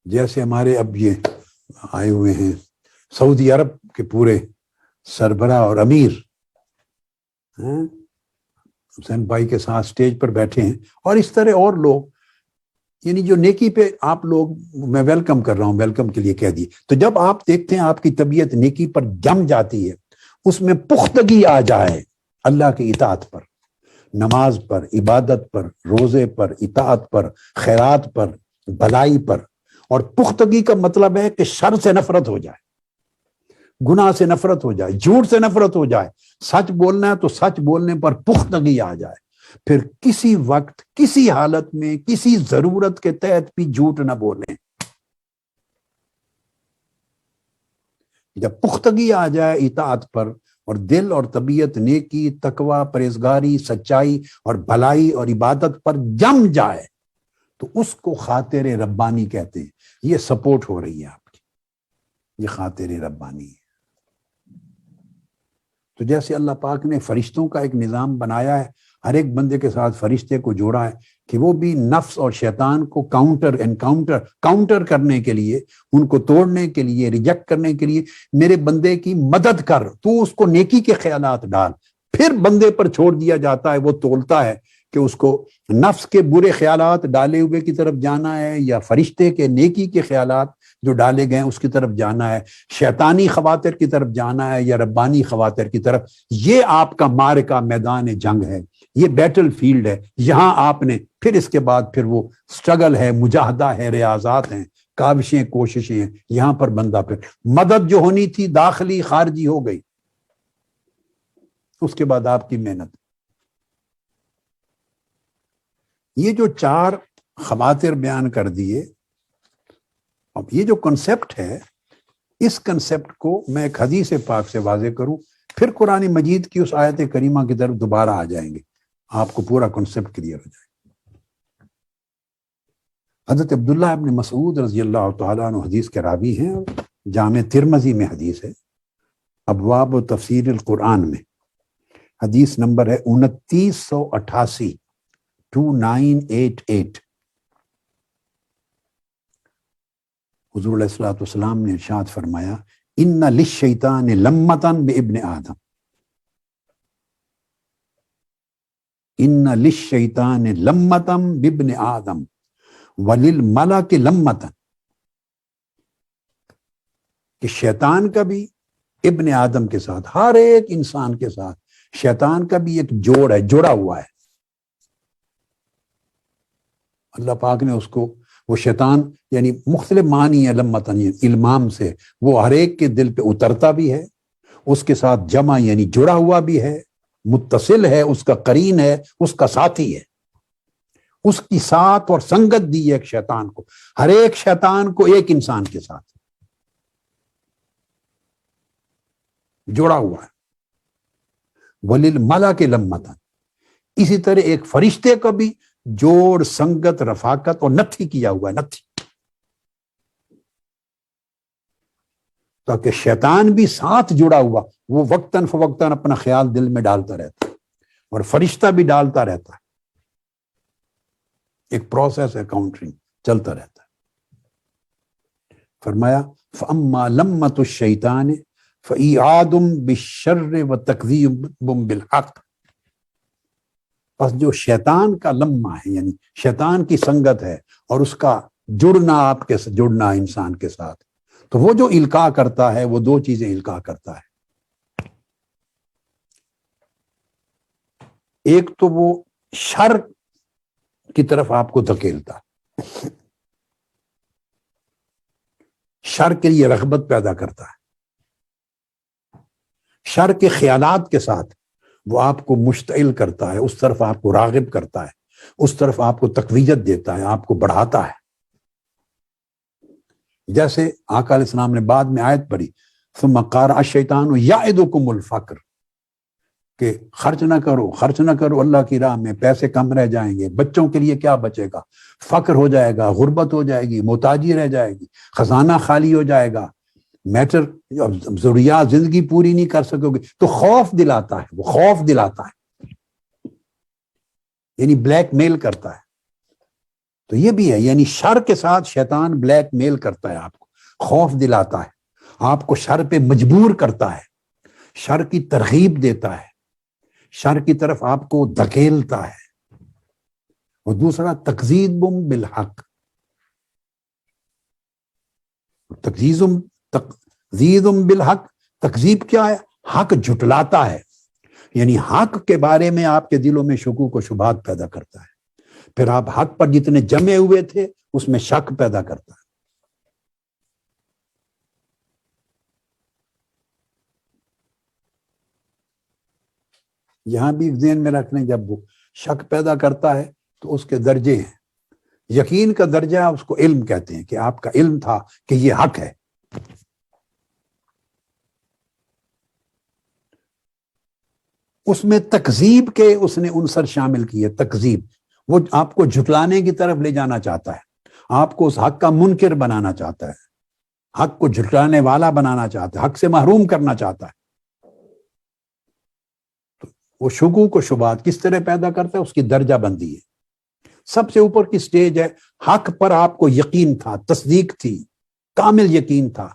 Speaker 1: جیسے ہمارے اب یہ آئے ہوئے ہیں سعودی عرب کے پورے سربراہ اور امیر، حسین بھائی کے ساتھ سٹیج پر بیٹھے ہیں، اور اس طرح اور لوگ، یعنی جو نیکی پہ آپ لوگ، میں ویلکم کر رہا ہوں، ویلکم کے لیے کہہ دیے. تو جب آپ دیکھتے ہیں آپ کی طبیعت نیکی پر جم جاتی ہے، اس میں پختگی آ جائے اللہ کی اطاعت پر، نماز پر، عبادت پر، روزے پر، اطاعت پر، خیرات پر، بھلائی پر. اور پختگی کا مطلب ہے کہ شر سے نفرت ہو جائے، گناہ سے نفرت ہو جائے، جھوٹ سے نفرت ہو جائے. سچ بولنا ہے تو سچ بولنے پر پختگی آ جائے، پھر کسی وقت، کسی حالت میں، کسی ضرورت کے تحت بھی جھوٹ نہ بولیں. جب پختگی آ جائے اطاعت پر، اور دل اور طبیعت نیکی، تقوی، پرہیزگاری، سچائی اور بھلائی اور عبادت پر جم جائے، تو اس کو خاطر ربانی کہتے ہیں. یہ سپورٹ ہو رہی ہے آپ کی، یہ خاطر ربانی ہے. تو جیسے اللہ پاک نے فرشتوں کا ایک نظام بنایا ہے، ہر ایک بندے کے ساتھ فرشتے کو جوڑا ہے کہ وہ بھی نفس اور شیطان کو کاؤنٹر کرنے کے لیے، ان کو توڑنے کے لیے، ریجیکٹ کرنے کے لیے، میرے بندے کی مدد کر، تو اس کو نیکی کے خیالات ڈال. پھر بندے پر چھوڑ دیا جاتا ہے، وہ تولتا ہے کہ اس کو نفس کے برے خیالات ڈالے ہوئے کی طرف جانا ہے، یا فرشتے کے نیکی کے خیالات جو ڈالے گئے اس کی طرف جانا ہے، شیطانی خواطر کی طرف جانا ہے یا ربانی خواطر کی طرف. یہ آپ کا معرکہ، میدان جنگ ہے، یہ بیٹل فیلڈ ہے. یہاں آپ نے پھر اس کے بعد پھر وہ سٹرگل ہے، مجاہدہ ہے، ریاضات ہیں، کاوشیں، کوششیں ہیں. یہاں پر بندہ پھر مدد جو ہونی تھی داخلی خارجی ہو گئی، اس کے بعد آپ کی محنت. یہ جو 4 خواطر بیان کر دیے، اب یہ جو کنسپٹ ہے، اس کنسپٹ کو میں ایک حدیث پاک سے واضح کروں، پھر قرآن مجید کی اس آیت کریمہ کی طرف دوبارہ آ جائیں گے، آپ کو پورا کنسپٹ کلیئر ہو جائے. حضرت عبداللہ ابن مسعود رضی اللہ تعالیٰ عنہ حدیث کے راوی ہیں، جامع ترمذی میں حدیث ہے، ابواب و تفسیر القرآن میں حدیث نمبر ہے 2988، 2988. حضور علیہ الصلوۃ والسلام نے ارشاد فرمایا، ان للشیطان لمۃ بابن آدم، ان للشیطان لمۃ بابن آدم وللملک لمۃ، کہ شیطان کا بھی ابن آدم کے ساتھ، ہر ایک انسان کے ساتھ شیطان کا بھی ایک جوڑ ہے، جڑا ہوا ہے. اللہ پاک نے اس کو، وہ شیطان یعنی مختلف معنی ہے لمتن، المام سے، وہ ہر ایک کے دل پہ اترتا بھی ہے، اس کے ساتھ جمع یعنی جڑا ہوا بھی ہے، متصل ہے، اس کا قرین ہے، اس کا ساتھی ہے. اس کی ساتھ اور سنگت دی ہے ایک شیطان کو، ہر ایک شیطان کو ایک انسان کے ساتھ جڑا ہوا ہے. وَلِلْمَلَكِ لَمَّةً، اسی طرح ایک فرشتے کا بھی جوڑ، سنگت، رفاقت اور نتھی کیا ہوا ہے، نتھی، تاکہ شیطان بھی ساتھ جڑا ہوا، وہ وقتاً فوقتاً اپنا خیال دل میں ڈالتا رہتا ہے، اور فرشتہ بھی ڈالتا رہتا ہے. ایک پروسیس ہے، کاؤنٹرنگ چلتا رہتا ہے. فرمایا فَأَمَّا لَمَّةُ الشَّيْطَانِ فَإِعَادٌ بِالشَّرِّ وَتَكْذِيبٌ بِالْحَقِّ. بس جو شیطان کا لمحہ ہے، یعنی شیطان کی سنگت ہے اور اس کا جڑنا، آپ کے جڑنا انسان کے ساتھ، تو وہ جو القاء کرتا ہے، وہ 2 چیزیں القاء کرتا ہے. ایک تو وہ شر کی طرف آپ کو دھکیلتا، شر کے لیے رغبت پیدا کرتا ہے، شر کے خیالات کے ساتھ وہ آپ کو مشتعل کرتا ہے، اس طرف آپ کو راغب کرتا ہے، اس طرف آپ کو تقویت دیتا ہے، آپ کو بڑھاتا ہے. جیسے آقا علیہ السلام نے بعد میں آیت پڑھی، ثم قال الشیطان یعدکم الفقر، کہ خرچ نہ کرو، خرچ نہ کرو اللہ کی راہ میں، پیسے کم رہ جائیں گے، بچوں کے لیے کیا بچے گا، فقر ہو جائے گا، غربت ہو جائے گی، محتاجی رہ جائے گی، خزانہ خالی ہو جائے گا، میٹر ضروریات زندگی پوری نہیں کر سکو گے. تو خوف دلاتا ہے، وہ خوف دلاتا ہے، یعنی بلیک میل کرتا ہے. تو یہ بھی ہے، یعنی شر کے ساتھ شیطان بلیک میل کرتا ہے، آپ کو خوف دلاتا ہے، آپ کو شر پہ مجبور کرتا ہے، شر کی ترغیب دیتا ہے، شر کی طرف آپ کو دھکیلتا ہے. اور دوسرا تکذیب بالحق. تکذیب بالحق، تکذیب کیا ہے؟ حق جھٹلاتا ہے، یعنی حق کے بارے میں آپ کے دلوں میں شکوک و شبہات پیدا کرتا ہے. پھر آپ حق پر جتنے جمے ہوئے تھے اس میں شک پیدا کرتا ہے. یہاں بھی ذہن میں رکھنے، جب وہ شک پیدا کرتا ہے تو اس کے درجے ہیں. یقین کا درجہ اس کو علم کہتے ہیں، کہ آپ کا علم تھا کہ یہ حق ہے. اس میں تکذیب کے اس نے عنصر شامل کیے. تکذیب وہ آپ کو جھٹلانے کی طرف لے جانا چاہتا ہے، آپ کو اس حق کا منکر بنانا چاہتا ہے، حق کو جھٹلانے والا بنانا چاہتا ہے، حق سے محروم کرنا چاہتا ہے. تو وہ شکوک و شبہات کس طرح پیدا کرتا ہے، اس کی درجہ بندی ہے. سب سے اوپر کی سٹیج ہے حق پر آپ کو یقین تھا، تصدیق تھی، کامل یقین تھا،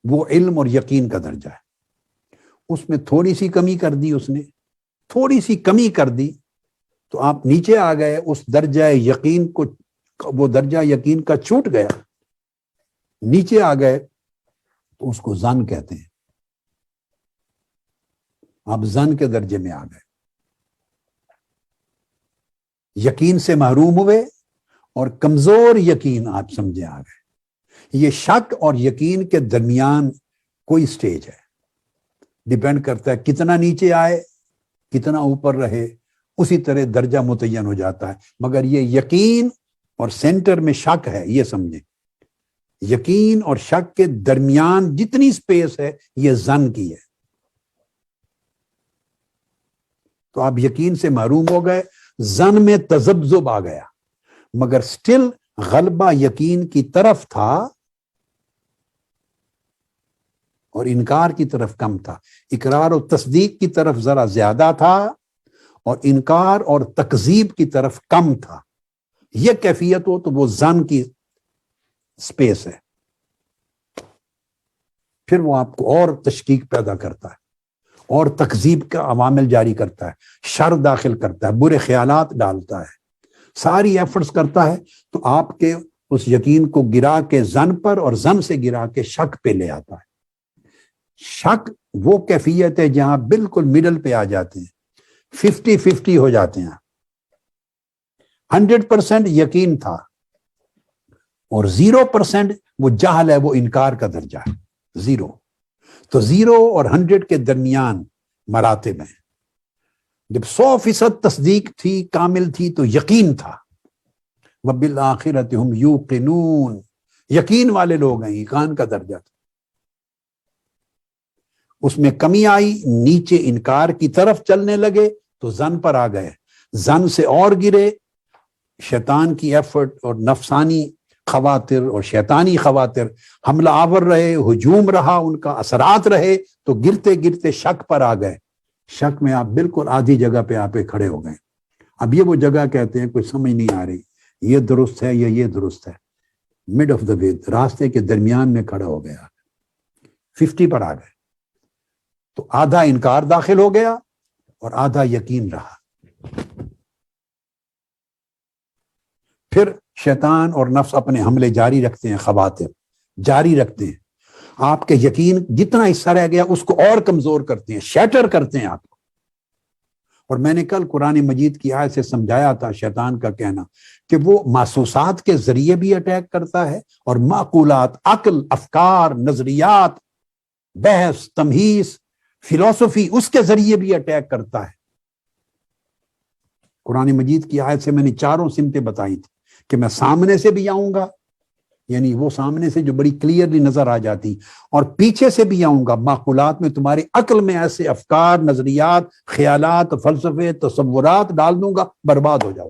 Speaker 1: وہ علم اور یقین کا درجہ ہے. اس میں تھوڑی سی کمی کر دی، اس نے تھوڑی سی کمی کر دی تو آپ نیچے آ گئے. اس درجہ یقین کو، وہ درجہ یقین کا چھوٹ گیا، نیچے آ گئے تو اس کو ظن کہتے ہیں. آپ ظن کے درجے میں آ گئے، یقین سے محروم ہوئے اور کمزور یقین آپ سمجھے آ گئے. یہ شک اور یقین کے درمیان کوئی سٹیج ہے، ڈیپینڈ کرتا ہے کتنا نیچے آئے کتنا اوپر رہے، اسی طرح درجہ متعین ہو جاتا ہے. مگر یہ یقین اور سینٹر میں شک ہے، یہ سمجھیں. یقین اور شک کے درمیان جتنی سپیس ہے یہ ظن کی ہے. تو آپ یقین سے محروم ہو گئے، ظن میں تذبذب آ گیا، مگر سٹل غلبہ یقین کی طرف تھا اور انکار کی طرف کم تھا. اقرار و تصدیق کی طرف ذرا زیادہ تھا اور انکار اور تکذیب کی طرف کم تھا. یہ کیفیت ہو تو وہ ظن کی سپیس ہے. پھر وہ آپ کو اور تشکیک پیدا کرتا ہے اور تکذیب کا عوامل جاری کرتا ہے، شر داخل کرتا ہے، برے خیالات ڈالتا ہے، ساری ایفرٹس کرتا ہے تو آپ کے اس یقین کو گرا کے ظن پر اور ظن سے گرا کے شک پہ لے آتا ہے. شک وہ کیفیت ہے جہاں بالکل مڈل پہ آ جاتے ہیں، 50-50 ہو جاتے ہیں. 100% یقین تھا اور 0% وہ جہل ہے، وہ انکار کا درجہ ہے. 0 تو 0 اور 100 کے درمیان مراتب ہیں. جب 100% تصدیق تھی، کامل تھی، تو یقین تھا. وَبِالْآخِرَةِ هُمْ يُوقِنُونَ، یقین والے لوگ ہیں، ایقان کا درجہ تھا. اس میں کمی آئی، نیچے انکار کی طرف چلنے لگے تو ظن پر آ گئے، ظن سے اور گرے. شیطان کی ایفرٹ اور نفسانی خواطر اور شیطانی خواطر حملہ آور رہے، ہجوم رہا، ان کا اثرات رہے تو گرتے گرتے شک پر آ گئے. شک میں آپ بالکل آدھی جگہ پہ آپ کھڑے ہو گئے. اب یہ وہ جگہ کہتے ہیں کوئی سمجھ نہیں آ رہی یہ درست ہے یا یہ درست ہے. مڈ آف دا وے، راستے کے درمیان میں کھڑا ہو گیا، 50 پر آ گئے تو آدھا انکار داخل ہو گیا اور آدھا یقین رہا. پھر شیطان اور نفس اپنے حملے جاری رکھتے ہیں، خواطر جاری رکھتے ہیں. آپ کے یقین جتنا حصہ رہ گیا اس کو اور کمزور کرتے ہیں، شیٹر کرتے ہیں آپ کو. اور میں نے کل قرآن مجید کی آیت سے سمجھایا تھا شیطان کا کہنا کہ وہ محسوسات کے ذریعے بھی اٹیک کرتا ہے اور معقولات، عقل، افکار، نظریات، بحث، تمہیز، فلسفی، اس کے ذریعے بھی اٹیک کرتا ہے. قرآن مجید کی آیت سے میں نے 4 سمتیں بتائی تھی کہ میں سامنے سے بھی آؤں گا، یعنی وہ سامنے سے جو بڑی کلیئرلی نظر آ جاتی، اور پیچھے سے بھی آؤں گا، معقولات میں تمہاری عقل میں ایسے افکار، نظریات، خیالات، فلسفے، تصورات ڈال دوں گا، برباد ہو جاؤ.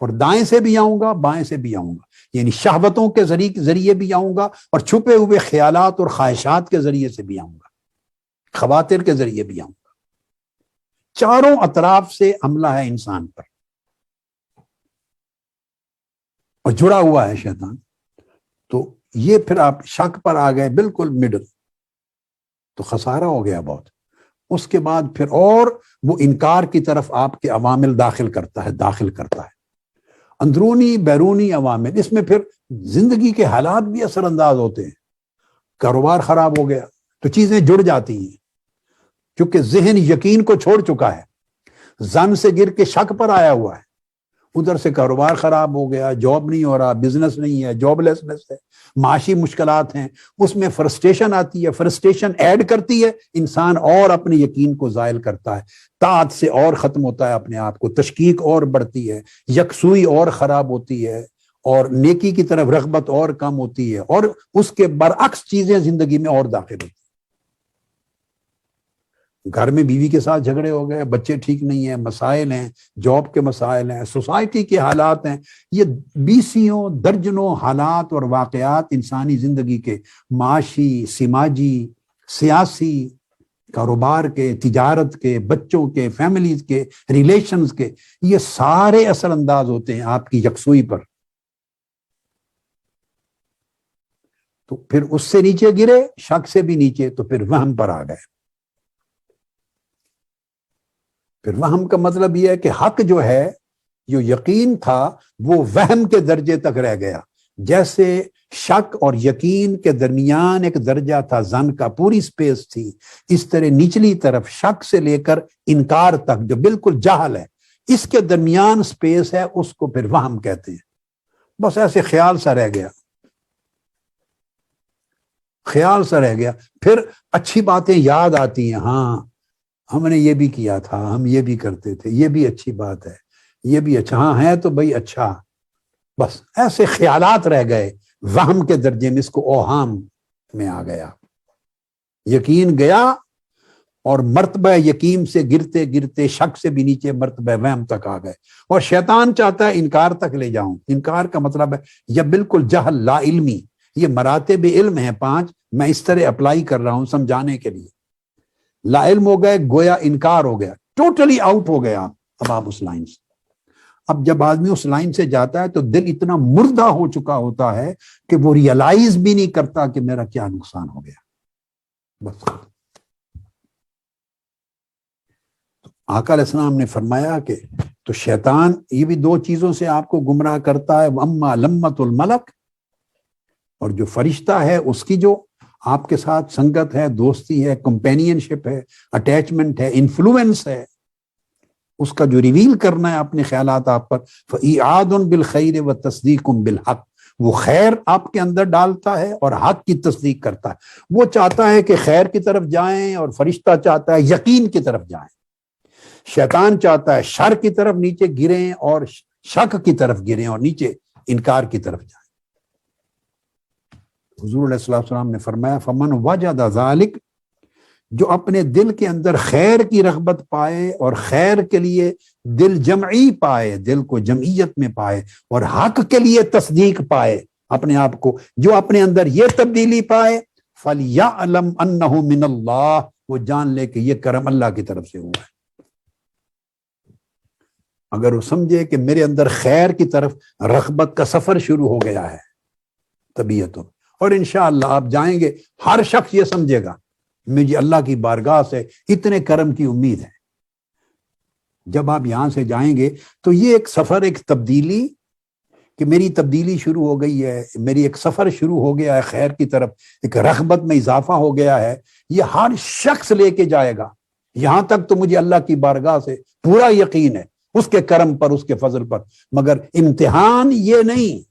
Speaker 1: اور دائیں سے بھی آؤں گا، بائیں سے بھی آؤں گا، یعنی شہوتوں کے ذریعے بھی آؤں گا اور چھپے ہوئے خیالات اور خواہشات کے ذریعے سے بھی آؤں گا، خواطر کے ذریعے بھی آؤں گا. 4 اطراف سے حملہ ہے انسان پر اور جڑا ہوا ہے شیطان. تو یہ پھر آپ شک پر آ گئے بالکل مڈل، تو خسارہ ہو گیا بہت. اس کے بعد پھر اور وہ انکار کی طرف آپ کے عوامل داخل کرتا ہے اندرونی بیرونی عوامل. اس میں پھر زندگی کے حالات بھی اثر انداز ہوتے ہیں. کاروبار خراب ہو گیا تو چیزیں جڑ جاتی ہیں کیونکہ ذہن یقین کو چھوڑ چکا ہے, زن سے گر کے شک پر آیا ہوا ہے. ادھر سے کاروبار خراب ہو گیا, جاب نہیں ہو رہا, بزنس نہیں ہے, جاب لیسنس ہے, معاشی مشکلات ہیں, اس میں فرسٹریشن آتی ہے, فرسٹریشن ایڈ کرتی ہے, انسان اور اپنے یقین کو زائل کرتا ہے, طاعت سے اور ختم ہوتا ہے اپنے آپ کو, تشکیک اور بڑھتی ہے, یکسوئی اور خراب ہوتی ہے, اور نیکی کی طرف رغبت اور کم ہوتی ہے, اور اس کے برعکس چیزیں زندگی میں اور داخل ہوتی ہیں. گھر میں بیوی کے ساتھ جھگڑے ہو گئے, بچے ٹھیک نہیں ہیں, مسائل ہیں, جاب کے مسائل ہیں, سوسائٹی کے حالات ہیں. یہ بیسیوں درجنوں حالات اور واقعات انسانی زندگی کے, معاشی, سماجی, سیاسی, کاروبار کے, تجارت کے, بچوں کے, فیملیز کے, ریلیشنز کے, یہ سارے اثر انداز ہوتے ہیں آپ کی یکسوئی پر. تو پھر اس سے نیچے گرے, شک سے بھی نیچے, تو پھر وہم پر آ گئے. پھر وہم کا مطلب یہ ہے کہ حق جو ہے, جو یقین تھا, وہ وہم کے درجے تک رہ گیا. جیسے شک اور یقین کے درمیان ایک درجہ تھا ظن کا, پوری سپیس تھی, اس طرح نچلی طرف شک سے لے کر انکار تک جو بالکل جہل ہے, اس کے درمیان سپیس ہے, اس کو پھر وہم کہتے ہیں. بس ایسے خیال سا رہ گیا, خیال سا رہ گیا. پھر اچھی باتیں یاد آتی ہیں, ہاں ہم نے یہ بھی کیا تھا, ہم یہ بھی کرتے تھے, یہ بھی اچھی بات ہے, یہ بھی اچھا, ہاں ہے تو بھائی اچھا. بس ایسے خیالات رہ گئے وہم کے درجے میں, اس کو اوہام میں آ گیا. یقین گیا اور مرتبہ یقین سے گرتے گرتے شک سے بھی نیچے مرتبہ وہم تک آ گئے. اور شیطان چاہتا ہے انکار تک لے جاؤں. انکار کا مطلب ہے یا بالکل جہل, لا علمی. یہ مراتب علم ہیں 5, میں اس طرح اپلائی کر رہا ہوں سمجھانے کے لیے. لا علم ہو گئے, گویا انکار ہو گیا, ٹوٹلی آؤٹ ہو گیا. اب آپ اس لائن سے, اب جب آدمی اس لائن سے جاتا ہے تو دل اتنا مردہ ہو چکا ہوتا ہے کہ وہ ریئلائز بھی نہیں کرتا کہ میرا کیا نقصان ہو گیا. بس آقا علیہ السلام نے فرمایا کہ تو شیطان یہ بھی 2 چیزوں سے آپ کو گمراہ کرتا ہے, اما لمت الملک, اور جو فرشتہ ہے اس کی جو آپ کے ساتھ سنگت ہے, دوستی ہے, کمپینین شپ ہے, اٹیچمنٹ ہے, انفلوئنس ہے, اس کا جو ریویل کرنا ہے اپنے خیالات آپ پر. فَإِعَادٌ بِالْخَيْرِ وَتَصْدِيقٌ بِالْحَقِّ, وہ خیر آپ کے اندر ڈالتا ہے اور حق کی تصدیق کرتا ہے. وہ چاہتا ہے کہ خیر کی طرف جائیں, اور فرشتہ چاہتا ہے یقین کی طرف جائیں. شیطان چاہتا ہے شر کی طرف نیچے گریں, اور شک کی طرف گریں, اور نیچے انکار کی طرف جائیں. حضور علیہ الصلوۃ والسلام نے فرمایا فمن وجد ذلک, جو اپنے دل کے اندر خیر کی رغبت پائے اور خیر کے لیے دل جمعی پائے, دل کو جمعیت میں پائے, اور حق کے لیے تصدیق پائے اپنے آپ کو, جو اپنے اندر یہ تبدیلی پائے, فَلْيَعْلَمْ أَنَّهُ مِنَ اللَّهِ, وہ جان لے کہ یہ کرم اللہ کی طرف سے ہوا ہے. اگر وہ سمجھے کہ میرے اندر خیر کی طرف رغبت کا سفر شروع ہو گیا ہے طبیعتوں, اور انشاءاللہ آپ جائیں گے, ہر شخص یہ سمجھے گا مجھے اللہ کی بارگاہ سے اتنے کرم کی امید ہے. جب آپ یہاں سے جائیں گے تو یہ ایک سفر, ایک تبدیلی, کہ میری تبدیلی شروع ہو گئی ہے, میری ایک سفر شروع ہو گیا ہے خیر کی طرف, ایک رغبت میں اضافہ ہو گیا ہے, یہ ہر شخص لے کے جائے گا. یہاں تک تو مجھے اللہ کی بارگاہ سے پورا یقین ہے, اس کے کرم پر, اس کے فضل پر. مگر امتحان یہ نہیں,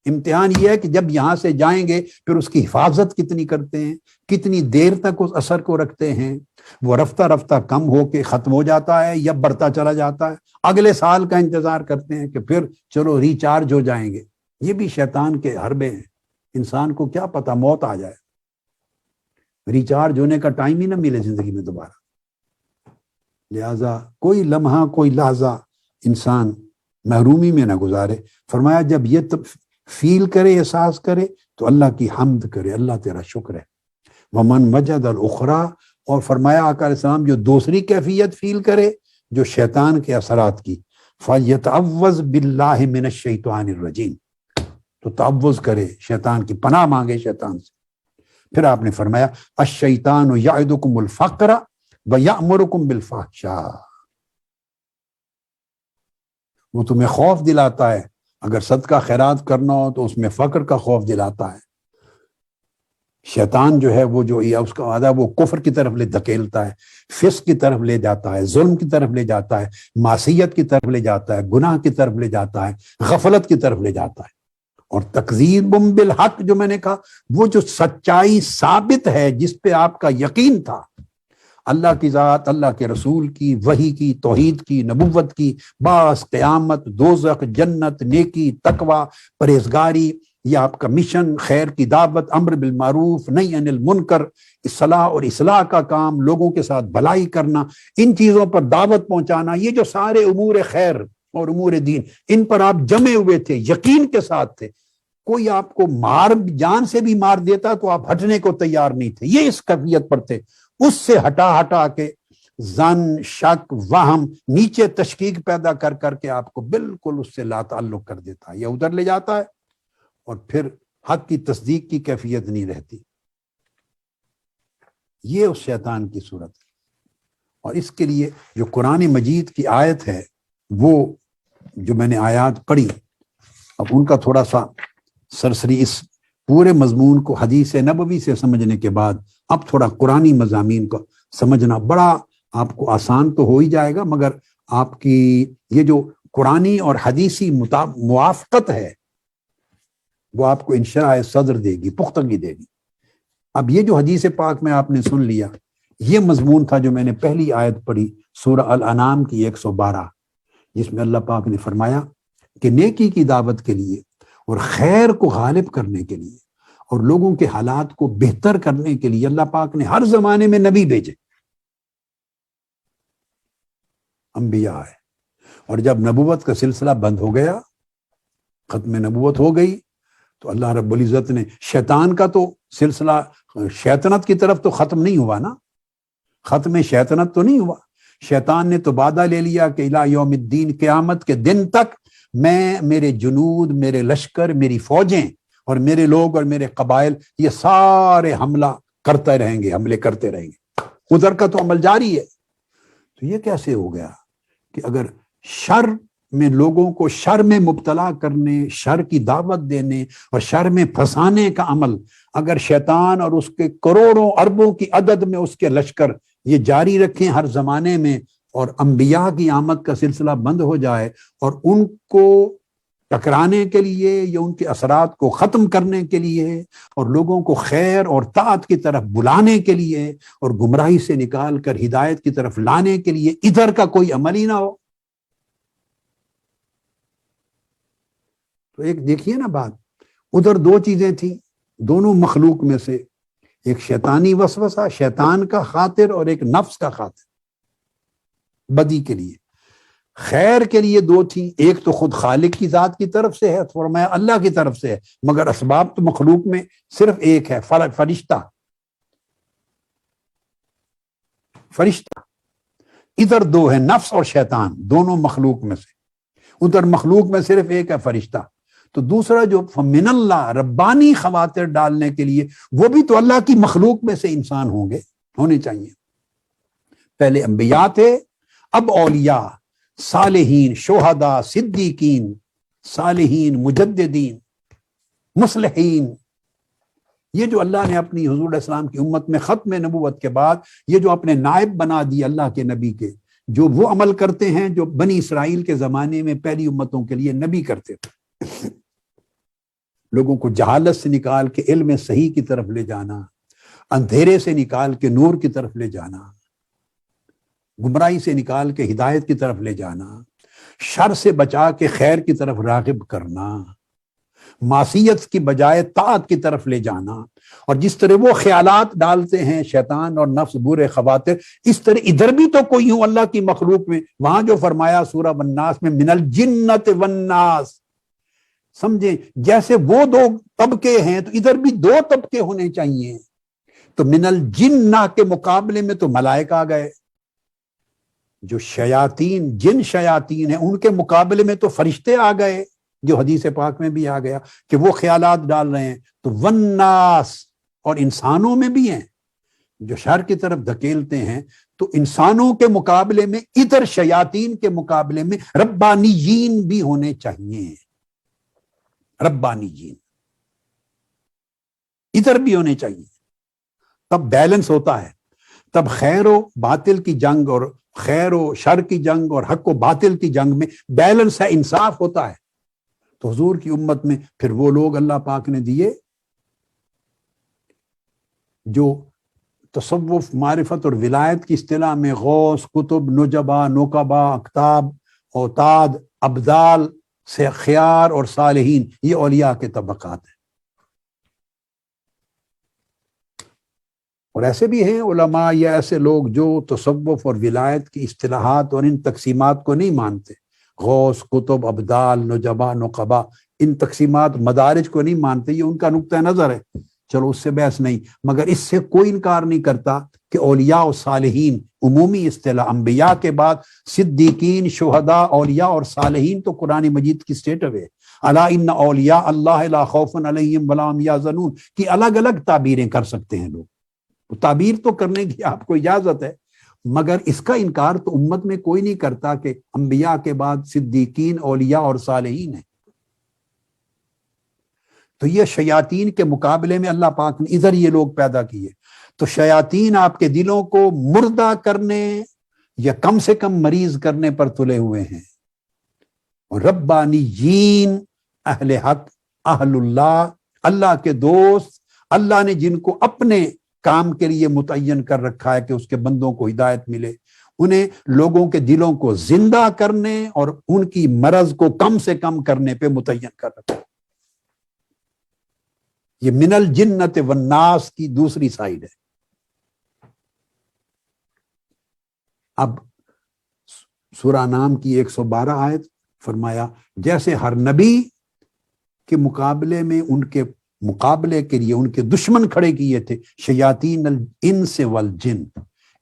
Speaker 1: امتحان یہ ہے کہ جب یہاں سے جائیں گے پھر اس کی حفاظت کتنی کرتے ہیں, کتنی دیر تک اس اثر کو رکھتے ہیں. وہ رفتہ رفتہ کم ہو کے ختم ہو جاتا ہے یا بڑھتا چلا جاتا ہے, اگلے سال کا انتظار کرتے ہیں کہ پھر چلو ریچارج ہو جائیں گے. یہ بھی شیطان کے حربے ہیں. انسان کو کیا پتا موت آ جائے, ریچارج ہونے کا ٹائم ہی نہ ملے زندگی میں دوبارہ. لہذا کوئی لمحہ, کوئی لحظہ انسان محرومی میں نہ گزارے. فرمایا جب یہ فیل کرے, احساس کرے, تو اللہ کی حمد کرے, اللہ تیرا شکر ہے. ومن وجد الاخری, اور فرمایا آقا علیہ السلام جو دوسری کیفیت فیل کرے جو شیطان کے اثرات کی, فَيَتَعَوَّذْ بِاللَّهِ مِنَ الشَّيْطَانِ الرَّجِيمِ, تو تعوذ کرے, شیطان کی پناہ مانگے شیطان سے. پھر آپ نے فرمایا الشیطان یعدکم الفقر وَيَأْمُرُكُمْ بِالْفَحْشَاءِ، وہ تمہیں خوف دلاتا ہے، اگر صدقہ خیرات کرنا ہو تو اس میں فقر کا خوف دلاتا ہے۔ شیطان جو ہے وہ جو اس کا وعدہ وہ کفر کی طرف لے دھکیلتا ہے، فسق کی طرف لے جاتا ہے، ظلم کی طرف لے جاتا ہے، معصیت کی طرف لے جاتا ہے، گناہ کی طرف لے جاتا ہے، غفلت کی طرف لے جاتا ہے۔ اور تکذیب بالحق جو میں نے کہا، وہ جو سچائی ثابت ہے جس پہ آپ کا یقین تھا، اللہ کی ذات، اللہ کے رسول کی، وحی کی، توحید کی، نبوت کی، بعث، قیامت، دوزخ، جنت، نیکی، تقوی، پرہیزگاری، یہ آپ کا مشن، خیر کی دعوت، امر بالمعروف، نہی عن المنکر، اصلاح اور اصلاح کا کام، لوگوں کے ساتھ بھلائی کرنا، ان چیزوں پر دعوت پہنچانا، یہ جو سارے امور خیر اور امور دین، ان پر آپ جمے ہوئے تھے، یقین کے ساتھ تھے۔ کوئی آپ کو جان سے بھی مار دیتا تو آپ ہٹنے کو تیار نہیں تھے، یہ اس کیفیت پر تھے۔ اس سے ہٹا کے ظن، شک، وہم، نیچے تشکیک پیدا کر کے آپ کو بالکل اس سے لا تعلق کر دیتا ہے، یہ ادھر لے جاتا ہے، اور پھر حق کی تصدیق کی کیفیت نہیں رہتی۔ یہ اس شیطان کی صورت ہے۔ اور اس کے لیے جو قرآن مجید کی آیت ہے، وہ جو میں نے آیات پڑھی، اب ان کا تھوڑا سا سرسری اس پورے مضمون کو حدیث نبوی سے سمجھنے کے بعد اب تھوڑا قرآنی مضامین کو سمجھنا بڑا آپ کو آسان تو ہو ہی جائے گا، مگر آپ کی یہ جو قرآنی اور حدیثی موافقت ہے وہ آپ کو انشراح صدر دے گی، پختگی دے گی۔ اب یہ جو حدیث پاک میں آپ نے سن لیا، یہ مضمون تھا جو میں نے پہلی آیت پڑھی سورہ الانعام کی 112، جس میں اللہ پاک نے فرمایا کہ نیکی کی دعوت کے لیے اور خیر کو غالب کرنے کے لیے اور لوگوں کے حالات کو بہتر کرنے کے لیے اللہ پاک نے ہر زمانے میں نبی بھیجے، انبیاء ہے۔ اور جب نبوت کا سلسلہ بند ہو گیا، ختم نبوت ہو گئی، تو اللہ رب العزت نے شیطان کا تو سلسلہ شیطنت کی طرف تو ختم نہیں ہوا نا، ختم شیطنت تو نہیں ہوا۔ شیطان نے تو وعدہ لے لیا کہ الی یوم الدین، قیامت کے دن تک میں، میرے جنود، میرے لشکر، میری فوجیں اور میرے لوگ اور میرے قبائل، یہ سارے حملے کرتے رہیں گے۔ ادھر کا تو عمل جاری ہے۔ تو یہ کیسے ہو گیا کہ اگر شر میں لوگوں کو شر میں مبتلا کرنے، شر کی دعوت دینے اور شر میں پھنسانے کا عمل، اگر شیطان اور اس کے کروڑوں اربوں کی عدد میں اس کے لشکر یہ جاری رکھیں ہر زمانے میں، اور انبیاء کی آمد کا سلسلہ بند ہو جائے، اور ان کو ٹکرانے کے لیے یا ان کے اثرات کو ختم کرنے کے لیے اور لوگوں کو خیر اور طاعت کی طرف بلانے کے لیے اور گمراہی سے نکال کر ہدایت کی طرف لانے کے لیے ادھر کا کوئی عمل ہی نہ ہو، تو ایک دیکھیے نا بات، ادھر دو چیزیں تھیں دونوں مخلوق میں سے، ایک شیطانی وسوسہ، شیطان کا خاطر، اور ایک نفس کا خاطر بدی کے لیے۔ خیر کے لیے دو تھیں، ایک تو خود خالق کی ذات کی طرف سے ہے، فرمایا اللہ کی طرف سے ہے، مگر اسباب تو مخلوق میں صرف ایک ہے، فرشتہ۔ ادھر دو ہے، نفس اور شیطان، دونوں مخلوق میں سے، ادھر مخلوق میں صرف ایک ہے، فرشتہ۔ تو دوسرا جو من اللہ، ربانی خواطر ڈالنے کے لیے، وہ بھی تو اللہ کی مخلوق میں سے انسان ہونے چاہیے۔ پہلے انبیاء تھے، اب اولیاء، صالحین، شہداء، صدیقین، صالحین، مجددین، مصلحین، یہ جو اللہ نے اپنی حضور علیہ السلام کی امت میں ختم نبوت کے بعد یہ جو اپنے نائب بنا دی اللہ کے نبی کے، جو وہ عمل کرتے ہیں جو بنی اسرائیل کے زمانے میں پہلی امتوں کے لیے نبی کرتے تھے، لوگوں کو جہالت سے نکال کے علم صحیح کی طرف لے جانا، اندھیرے سے نکال کے نور کی طرف لے جانا، گمراہی سے نکال کے ہدایت کی طرف لے جانا، شر سے بچا کے خیر کی طرف راغب کرنا، معصیت کی بجائے طاعت کی طرف لے جانا، اور جس طرح وہ خیالات ڈالتے ہیں شیطان اور نفس برے خواطر، اس طرح ادھر بھی تو کوئی ہوں اللہ کی مخلوق میں، وہاں جو فرمایا سورہ والناس میں من الجنت والناس، سمجھیں جیسے وہ دو طبقے ہیں تو ادھر بھی دو طبقے ہونے چاہیے۔ تو من الجنہ کے مقابلے میں تو ملائکہ آ گئے، جو شیاطین، جن شیاطین ہیں ان کے مقابلے میں تو فرشتے آ گئے، جو حدیث پاک میں بھی آ گیا کہ وہ خیالات ڈال رہے ہیں۔ تو والناس، اور انسانوں میں بھی ہیں، جو شر کی طرف دھکیلتے ہیں، تو انسانوں کے مقابلے میں، ادھر شیاطین کے مقابلے میں ربانیین بھی ہونے چاہیے، ربانیین ادھر بھی ہونے چاہیے، تب بیلنس ہوتا ہے، تب خیر و باطل کی جنگ اور خیر و شر کی جنگ اور حق و باطل کی جنگ میں بیلنس ہے، انصاف ہوتا ہے۔ تو حضور کی امت میں پھر وہ لوگ اللہ پاک نے دیے جو تصوف، معرفت اور ولایت کی اصطلاح میں غوث، قطب، نجبا، نقبا، اقطاب، اوتاد، ابدال سے خیار اور صالحین، یہ اولیاء کے طبقات ہیں۔ اور ایسے بھی ہیں علماء یا ایسے لوگ جو تصوف اور ولایت کی اصطلاحات اور ان تقسیمات کو نہیں مانتے، غوث، قطب، ابدال، نجبا، نقبا، ان تقسیمات مدارج کو نہیں مانتے، یہ ان کا نقطہ نظر ہے، چلو اس سے بحث نہیں، مگر اس سے کوئی انکار نہیں کرتا کہ اولیاء و صالحین عمومی اصطلاح، انبیاء کے بعد صدیقین، شہداء، اولیاء اور صالحین تو قرآن مجید کی اسٹیٹو ہے۔ الا ان اولیاء اللہ لا خوف علیہم ولا هم یحزنون کی الگ الگ تعبیریں کر سکتے ہیں لوگ، تعبیر تو کرنے کی آپ کو اجازت ہے، مگر اس کا انکار تو امت میں کوئی نہیں کرتا کہ انبیاء کے بعد صدیقین، اولیاء اور صالحین ہیں۔ تو یہ شیاطین کے مقابلے میں اللہ پاک نے ادھر یہ لوگ پیدا کیے۔ تو شیاطین آپ کے دلوں کو مردہ کرنے یا کم سے کم مریض کرنے پر تلے ہوئے ہیں، اور ربانیین، اہل حق، اہل اللہ، اللہ کے دوست، اللہ نے جن کو اپنے کام کے لیے متعین کر رکھا ہے کہ اس کے بندوں کو ہدایت ملے، انہیں لوگوں کے دلوں کو زندہ کرنے اور ان کی مرض کو کم سے کم کرنے پہ متعین کر رکھا ہے۔ یہ من الجنت والناس کی دوسری سائیڈ ہے۔ اب سورہ نام کی 112 آیت فرمایا، جیسے ہر نبی کے مقابلے میں ان کے مقابلے کے لیے ان کے دشمن کھڑے کیے تھے، شیاطین الانس والجن،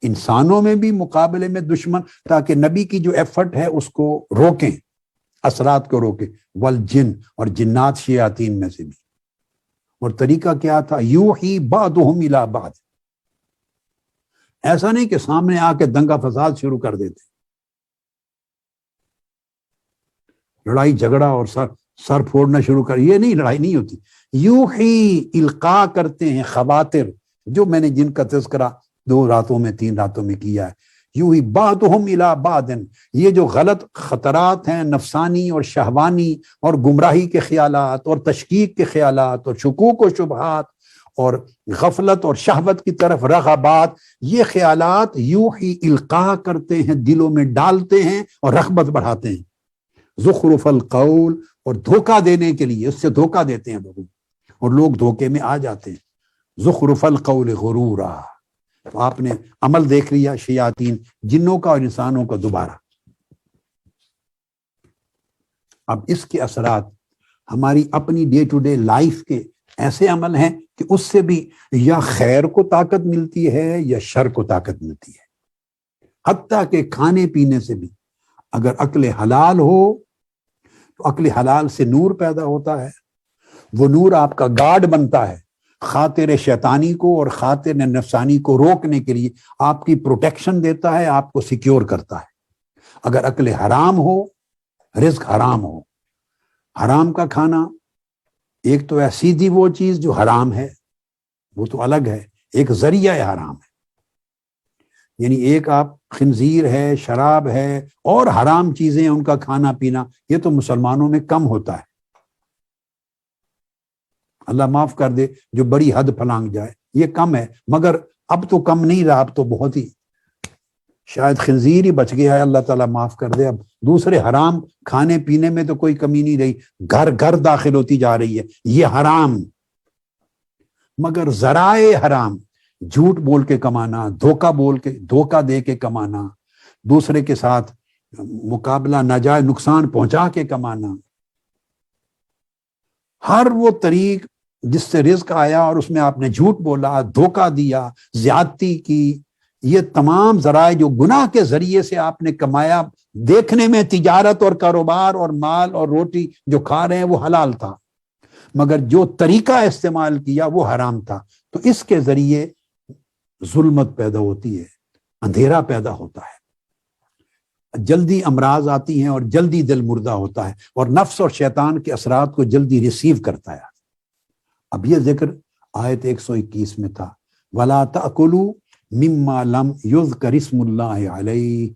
Speaker 1: انسانوں میں بھی مقابلے میں دشمن، تاکہ نبی کی جو ایفرٹ ہے اس کو روکیں، اثرات کو روکیں، والجن، اور جنات شیاطین میں سے بھی۔ اور طریقہ کیا تھا؟ یوحی بعضهم الی بعض، ایسا نہیں کہ سامنے آ کے دنگا فساد شروع کر دیتے، لڑائی جھگڑا اور سر پھوڑنا شروع کر، یہ نہیں، لڑائی نہیں ہوتی۔ یوحی، القاء کرتے ہیں خواطر، جو میں نے جن کا تذکرہ 2 راتوں میں 3 راتوں میں کیا ہے، یوحی بعضهم الی بعض، یہ جو غلط خطرات ہیں، نفسانی اور شہوانی اور گمراہی کے خیالات اور تشکیک کے خیالات اور شکوک و شبہات اور غفلت اور شہوت کی طرف رغبات، یہ خیالات یوحی القاء کرتے ہیں، دلوں میں ڈالتے ہیں اور رغبت بڑھاتے ہیں، زخرف القول، اور دھوکہ دینے کے لیے اس سے دھوکہ دیتے ہیں لوگوں، اور لوگ دھوکے میں آ جاتے ہیں۔ زخرف القول غرورا، تو آپ نے عمل دیکھ لیا شیاطین، جنوں کا اور انسانوں کا دوبارہ۔ اب اس کے اثرات ہماری اپنی ڈے ٹو ڈے لائف کے ایسے عمل ہیں کہ اس سے بھی یا خیر کو طاقت ملتی ہے یا شر کو طاقت ملتی ہے، حتیٰ کہ کھانے پینے سے بھی اگر عقل حلال ہو تو عقل حلال سے نور پیدا ہوتا ہے، وہ نور آپ کا گارڈ بنتا ہے خاطر شیطانی کو اور خاطر نفسانی کو روکنے کے لیے، آپ کی پروٹیکشن دیتا ہے، آپ کو سیکیور کرتا ہے۔ اگر عقل حرام ہو، رزق حرام ہو، حرام کا کھانا، ایک تو ہے سیدھی وہ چیز جو حرام ہے، وہ تو الگ ہے، ایک ذریعہ حرام ہے، یعنی ایک آپ خنزیر ہے، شراب ہے اور حرام چیزیں ان کا کھانا پینا، یہ تو مسلمانوں میں کم ہوتا ہے، اللہ معاف کر دے جو بڑی حد پھلانگ جائے، یہ کم ہے، مگر اب تو کم نہیں رہا، اب تو بہت ہی، شاید خنزیر ہی بچ گیا ہے، اللہ تعالیٰ معاف کر دے، اب دوسرے حرام کھانے پینے میں تو کوئی کمی نہیں رہی، گھر گھر داخل ہوتی جا رہی ہے یہ حرام، مگر ذرائع حرام، جھوٹ بول کے کمانا، دھوکہ دے کے کمانا، دوسرے کے ساتھ مقابلہ، ناجائز نقصان پہنچا کے کمانا، ہر وہ طریق جس سے رزق آیا اور اس میں آپ نے جھوٹ بولا، دھوکہ دیا، زیادتی کی، یہ تمام ذرائع جو گناہ کے ذریعے سے آپ نے کمایا، دیکھنے میں تجارت اور کاروبار اور مال اور روٹی جو کھا رہے ہیں وہ حلال تھا، مگر جو طریقہ استعمال کیا وہ حرام تھا، تو اس کے ذریعے ظلمت پیدا ہوتی ہے، اندھیرا پیدا ہوتا ہے، جلدی امراض آتی ہیں اور جلدی دل مردہ ہوتا ہے، اور نفس اور شیطان کے اثرات کو جلدی ریسیو کرتا ہے۔ اب یہ ذکر آیت 121 میں تھا، وَلَا تَأْكُلُوا مِمَّا لَمْ يُذْكَرِ اسْمُ اللَّهِ عَلَيْهِ،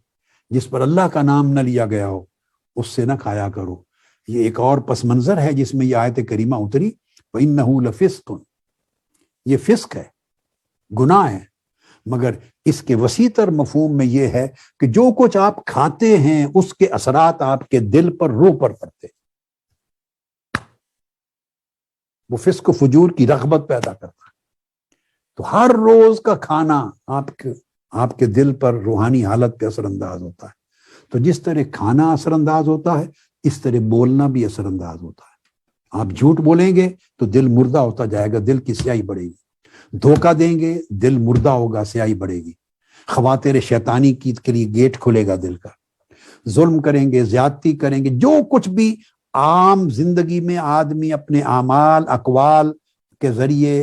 Speaker 1: جس پر اللہ کا نام نہ لیا گیا ہو اس سے نہ کھایا کرو۔ یہ ایک اور پس منظر ہے جس میں یہ آیت کریمہ اتری، وَإِنَّهُ لَفِسْقٌ، یہ فسق ہے، گناہ ہے، مگر اس کے وسیع تر مفہوم میں یہ ہے کہ جو کچھ آپ کھاتے ہیں اس کے اثرات آپ کے دل پر، روح پر پڑتے، وہ فسق و فجور کی رغبت پیدا کرتا ہے۔ تو ہر روز کا کھانا آپ کے دل پر، روحانی حالت پہ اثر انداز ہوتا ہے۔ تو جس طرح کھانا اثر انداز ہوتا ہے، اس طرح بولنا بھی اثر انداز ہوتا ہے۔ آپ جھوٹ بولیں گے تو دل مردہ ہوتا جائے گا، دل کی سیاہی بڑھے گی۔ دھوکہ دیں گے، دل مردہ ہوگا، سیاہی بڑھے گی۔ خواطر شیطانی کے لیے گیٹ کھلے گا دل کا۔ ظلم کریں گے، زیادتی کریں گے، جو کچھ بھی عام زندگی میں آدمی اپنے اعمال اقوال کے ذریعے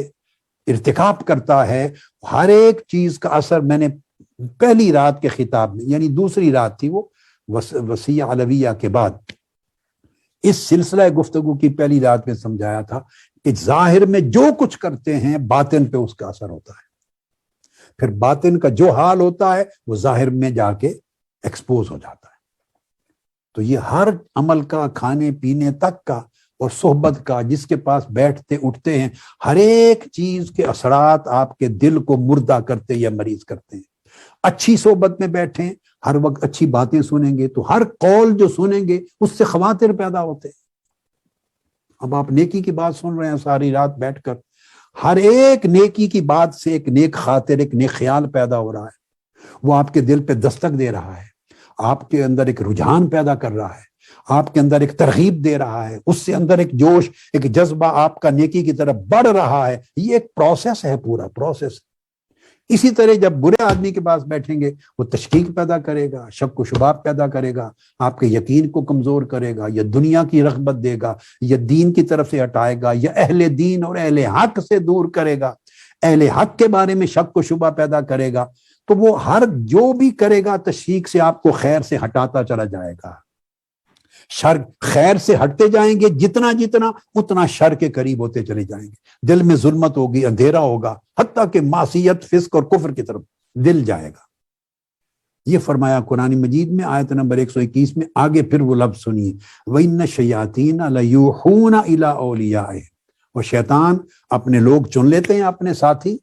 Speaker 1: ارتکاب کرتا ہے، ہر ایک چیز کا اثر، میں نے پہلی رات کے خطاب میں، یعنی دوسری رات تھی وہ وسیع علویہ کے بعد، اس سلسلہ گفتگو کی پہلی رات میں سمجھایا تھا کہ ظاہر میں جو کچھ کرتے ہیں باطن پہ اس کا اثر ہوتا ہے، پھر باطن کا جو حال ہوتا ہے وہ ظاہر میں جا کے ایکسپوز ہو جاتا ہے۔ تو یہ ہر عمل کا، کھانے پینے تک کا اور صحبت کا، جس کے پاس بیٹھتے اٹھتے ہیں، ہر ایک چیز کے اثرات آپ کے دل کو مردہ کرتے یا مریض کرتے ہیں۔ اچھی صحبت میں بیٹھیں، ہر وقت اچھی باتیں سنیں گے تو ہر قول جو سنیں گے اس سے خواطر پیدا ہوتے ہیں۔ اب آپ نیکی کی بات سن رہے ہیں ساری رات بیٹھ کر، ہر ایک نیکی کی بات سے ایک نیک خاطر، ایک نیک خیال پیدا ہو رہا ہے، وہ آپ کے دل پہ دستک دے رہا ہے، آپ کے اندر ایک رجحان پیدا کر رہا ہے، آپ کے اندر ایک ترغیب دے رہا ہے، اس سے اندر ایک جوش، ایک جذبہ آپ کا نیکی کی طرف بڑھ رہا ہے۔ یہ ایک پروسیس ہے، پورا پروسیس۔ اسی طرح جب برے آدمی کے پاس بیٹھیں گے وہ تشکیک پیدا کرے گا، شک و شبہات پیدا کرے گا، آپ کے یقین کو کمزور کرے گا، یا دنیا کی رغبت دے گا، یا دین کی طرف سے ہٹائے گا، یا اہل دین اور اہل حق سے دور کرے گا، اہل حق کے بارے میں شک و شبہ پیدا کرے گا۔ تو وہ ہر جو بھی کرے گا تشکیک سے آپ کو خیر سے ہٹاتا چلا جائے گا۔ شر خیر سے ہٹتے جائیں گے جتنا اتنا شر کے قریب ہوتے چلے جائیں گے، دل میں ظلمت ہوگی، اندھیرا ہوگا، حتیٰ کہ معصیت، فسق اور کفر کی طرف دل جائے گا۔ یہ فرمایا قرآن مجید میں آیت نمبر 121 میں۔ آگے پھر وہ لفظ سنیے، وَإِنَّ الشَّيَاطِينَ لَيُوحُونَ إِلَىٰ أَوْلِيَائِهِمْ، اور شیطان اپنے لوگ چن لیتے ہیں، اپنے ساتھی۔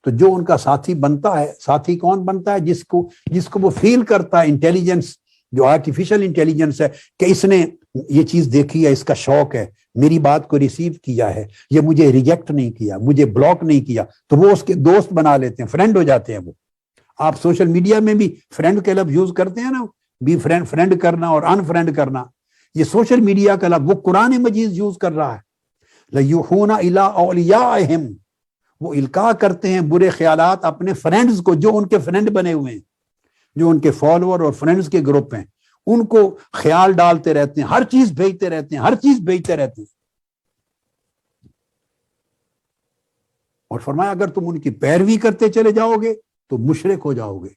Speaker 1: تو جو ان کا ساتھی بنتا ہے، ساتھی کون بنتا ہے؟ جس کو وہ فیل کرتا ہے، انٹیلیجنس، جو آرٹیفیشل انٹیلیجنس ہے، کہ اس نے یہ چیز دیکھی ہے، اس کا شوق ہے، میری بات کو ریسیو کیا ہے، یہ مجھے ریجیکٹ نہیں کیا، مجھے بلاک نہیں کیا، تو وہ اس کے دوست بنا لیتے ہیں، فرینڈ ہو جاتے ہیں۔ وہ آپ سوشل میڈیا میں بھی فرینڈ کے لفظ یوز کرتے ہیں نا، بھی فرینڈ کرنا اور ان فرینڈ کرنا، یہ سوشل میڈیا کا لفظ وہ قرآن مجید یوز کر رہا ہے۔ لَيُوحُونَ إِلَىٰ أَوْلِيَائِهِمْ، وہ القاء کرتے ہیں برے خیالات اپنے فرینڈز کو، جو ان کے فرینڈ بنے ہوئے ہیں، جو ان کے فالوور اور فرینڈز کے گروپ ہیں، ان کو خیال ڈالتے رہتے ہیں، ہر چیز بھیجتے رہتے ہیں، اور فرمایا اگر تم ان کی پیروی کرتے چلے جاؤ گے تو مشرک ہو جاؤ گے،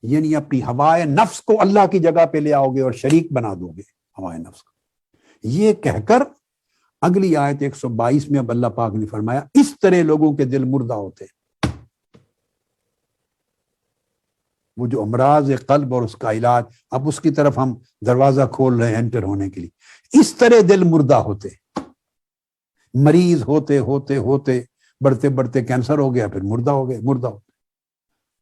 Speaker 1: یعنی اپنی ہوائے نفس کو اللہ کی جگہ پہ لے آؤ گے اور شریک بنا دو گے ہوائے نفس کو۔ یہ کہہ کر اگلی آیت 122 میں اب اللہ پاک نے فرمایا اس طرح لوگوں کے دل مردہ ہوتے ہیں۔ وہ جو امراض قلب اور اس کا علاج، اب اس کی طرف ہم دروازہ کھول رہے ہیں انٹر ہونے کے لیے۔ اس طرح دل مردہ ہوتے، مریض ہوتے ہوتے ہوتے بڑھتے کینسر ہو گیا، پھر مردہ ہو گئے،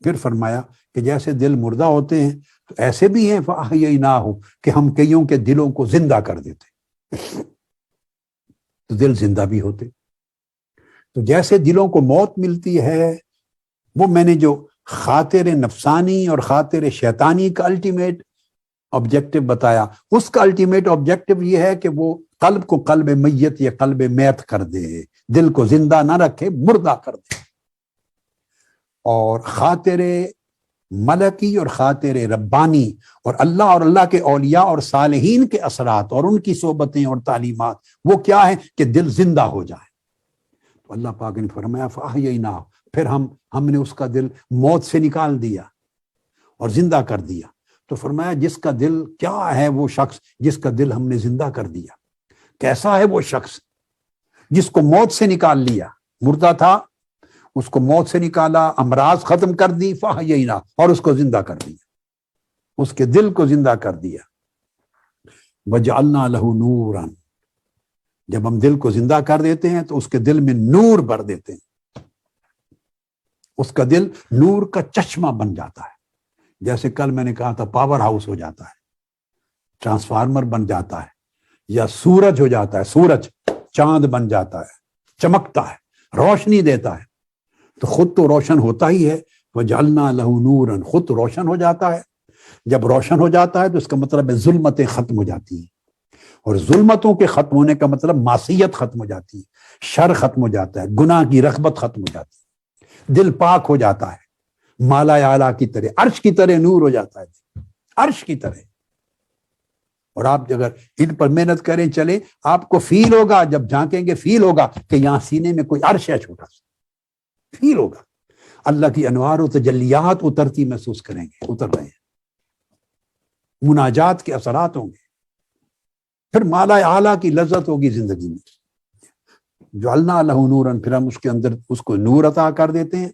Speaker 1: پھر فرمایا کہ جیسے دل مردہ ہوتے ہیں تو ایسے بھی ہیں فَأَحْيَيْنَاهُ، کہ ہم کئیوں کے دلوں کو زندہ کر دیتے، تو دل زندہ بھی ہوتے۔ تو جیسے دلوں کو موت ملتی ہے، وہ میں نے جو خاطر نفسانی اور خاطر شیطانی کا الٹیمیٹ آبجیکٹو بتایا، اس کا الٹیمیٹ آبجیکٹو یہ ہے کہ وہ قلب کو قلب میت یا قلب میت کر دے، دل کو زندہ نہ رکھے، مردہ کر دے۔ اور خاطر ملکی اور خاطر ربانی اور اللہ کے اولیاء اور صالحین کے اثرات اور ان کی صحبتیں اور تعلیمات، وہ کیا ہے کہ دل زندہ ہو جائے۔ تو اللہ پاک نے فرمایا فَأَحْيَيْنَاهُ، پھر ہم نے اس کا دل موت سے نکال دیا اور زندہ کر دیا. تو فرمایا جس کا دل، کیا ہے وہ شخص جس کا دل ہم نے زندہ کر دیا؟ کیسا ہے وہ شخص جس کو موت سے نکال لیا؟ مردہ تھا، اس کو موت سے نکالا، امراض ختم کر دی، فاحیینا، اور اس کو زندہ کر دیا، اس کے دل کو زندہ کر دیا. وجعلنا لہ نورا، جب ہم دل کو زندہ کر دیتے ہیں تو اس کے دل میں نور بھر دیتے ہیں. اس کا دل نور کا چشمہ بن جاتا ہے. جیسے کل میں نے کہا تھا پاور ہاؤس ہو جاتا ہے، ٹرانسفارمر بن جاتا ہے، یا سورج ہو جاتا ہے، سورج چاند بن جاتا ہے، چمکتا ہے، روشنی دیتا ہے. تو خود تو روشن ہوتا ہی ہے، وجعلنا لہ نورا، خود روشن ہو جاتا ہے. جب روشن ہو جاتا ہے تو اس کا مطلب ہے ظلمتیں ختم ہو جاتی ہیں، اور ظلمتوں کے ختم ہونے کا مطلب معصیت ختم ہو جاتی ہے، شر ختم ہو جاتا ہے، گناہ کی رغبت ختم ہو جاتی ہے، دل پاک ہو جاتا ہے، مالا اعلیٰ کی طرح، عرش کی طرح نور ہو جاتا ہے، عرش کی طرح. اور آپ اگر ان پر محنت کریں چلیں، آپ کو فیل ہوگا، جب جھانکیں گے فیل ہوگا کہ یہاں سینے میں کوئی عرش ہے چھوٹا سا، فیل ہوگا. اللہ کی انوار و تجلیات اترتی محسوس کریں گے، اتر رہے ہیں، مناجات کے اثرات ہوں گے، پھر مالا اعلیٰ کی لذت ہوگی زندگی میں. جعلنا لہ نورا، پھر ہم اس کے اندر اس کو نور عطا کر دیتے ہیں.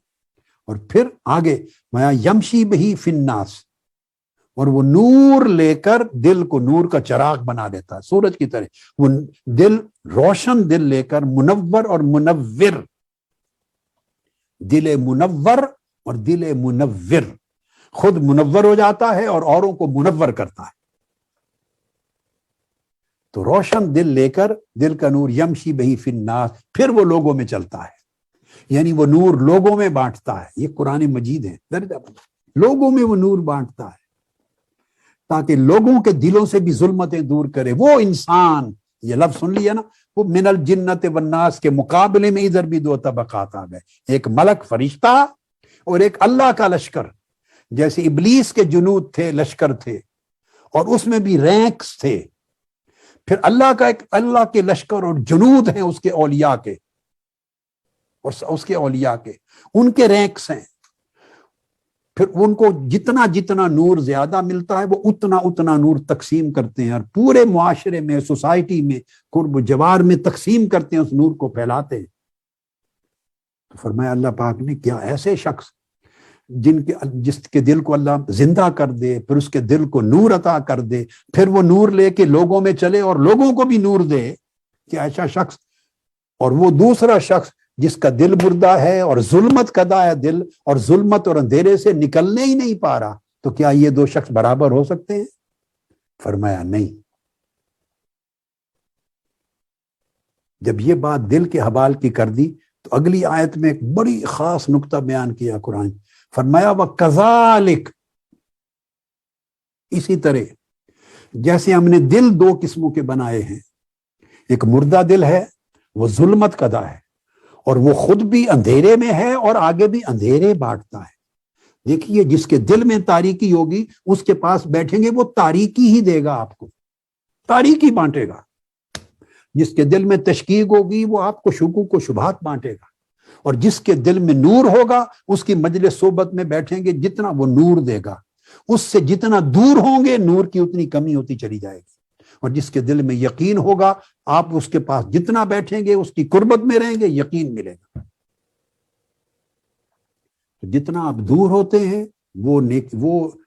Speaker 1: اور پھر آگے میں یمشی بہی فی الناس، اور وہ نور لے کر دل کو نور کا چراغ بنا دیتا ہے، سورج کی طرح. وہ دل، روشن دل لے کر منور اور منور، دل منور اور دل منور، خود منور ہو جاتا ہے اور اوروں کو منور کرتا ہے. تو روشن دل لے کر، دل کا نور، یمشی بہی فی الناس، پھر وہ لوگوں میں چلتا ہے، یعنی وہ نور لوگوں میں بانٹتا ہے. یہ قرآن مجید ہے، لوگوں میں وہ نور بانٹتا ہے تاکہ لوگوں کے دلوں سے بھی ظلمتیں دور کرے. وہ انسان، یہ لفظ سن لیا نا، وہ من الجنت والناس کے مقابلے میں ادھر بھی دو طبقات آ گئے، ایک ملک فرشتہ اور ایک اللہ کا لشکر. جیسے ابلیس کے جنود تھے، لشکر تھے، اور اس میں بھی رینکس تھے. پھر اللہ کا ایک، اللہ کے لشکر اور جنود ہیں اس کے اولیاء کے، اور اس کے اولیاء کے، ان کے رینکس ہیں. پھر ان کو جتنا جتنا نور زیادہ ملتا ہے وہ اتنا اتنا نور تقسیم کرتے ہیں، اور پورے معاشرے میں، سوسائٹی میں، قرب و جوار میں تقسیم کرتے ہیں، اس نور کو پھیلاتے ہیں. تو فرمایا اللہ پاک نے، کیا ایسے شخص جس کے دل کو اللہ زندہ کر دے، پھر اس کے دل کو نور عطا کر دے، پھر وہ نور لے کے لوگوں میں چلے اور لوگوں کو بھی نور دے، کیا ایسا شخص؟ اور وہ دوسرا شخص جس کا دل مردہ ہے اور ظلمت کدا ہے دل، اور ظلمت اور اندھیرے سے نکلنے ہی نہیں پا رہا، تو کیا یہ دو شخص برابر ہو سکتے ہیں؟ فرمایا نہیں. جب یہ بات دل کے حوال کی کر دی تو اگلی آیت میں ایک بڑی خاص نقطہ بیان کیا قرآن. فرمایا وَكَذَلِكَ، اسی طرح جیسے ہم نے دل دو قسموں کے بنائے ہیں، ایک مردہ دل ہے، وہ ظلمت کدا ہے، اور وہ خود بھی اندھیرے میں ہے اور آگے بھی اندھیرے بانٹتا ہے. دیکھیے، جس کے دل میں تاریکی ہوگی اس کے پاس بیٹھیں گے وہ تاریکی ہی دے گا، آپ کو تاریکی بانٹے گا. جس کے دل میں تشکیک ہوگی وہ آپ کو شکوک و شبہات بانٹے گا. اور جس کے دل میں نور ہوگا اس کی مجلس صحبت میں بیٹھیں گے، جتنا وہ نور دے گا، اس سے جتنا دور ہوں گے نور کی اتنی کمی ہوتی چلی جائے گی. اور جس کے دل میں یقین ہوگا، آپ اس کے پاس جتنا بیٹھیں گے اس کی قربت میں رہیں گے، یقین ملے گا. جتنا آپ دور ہوتے ہیں وہ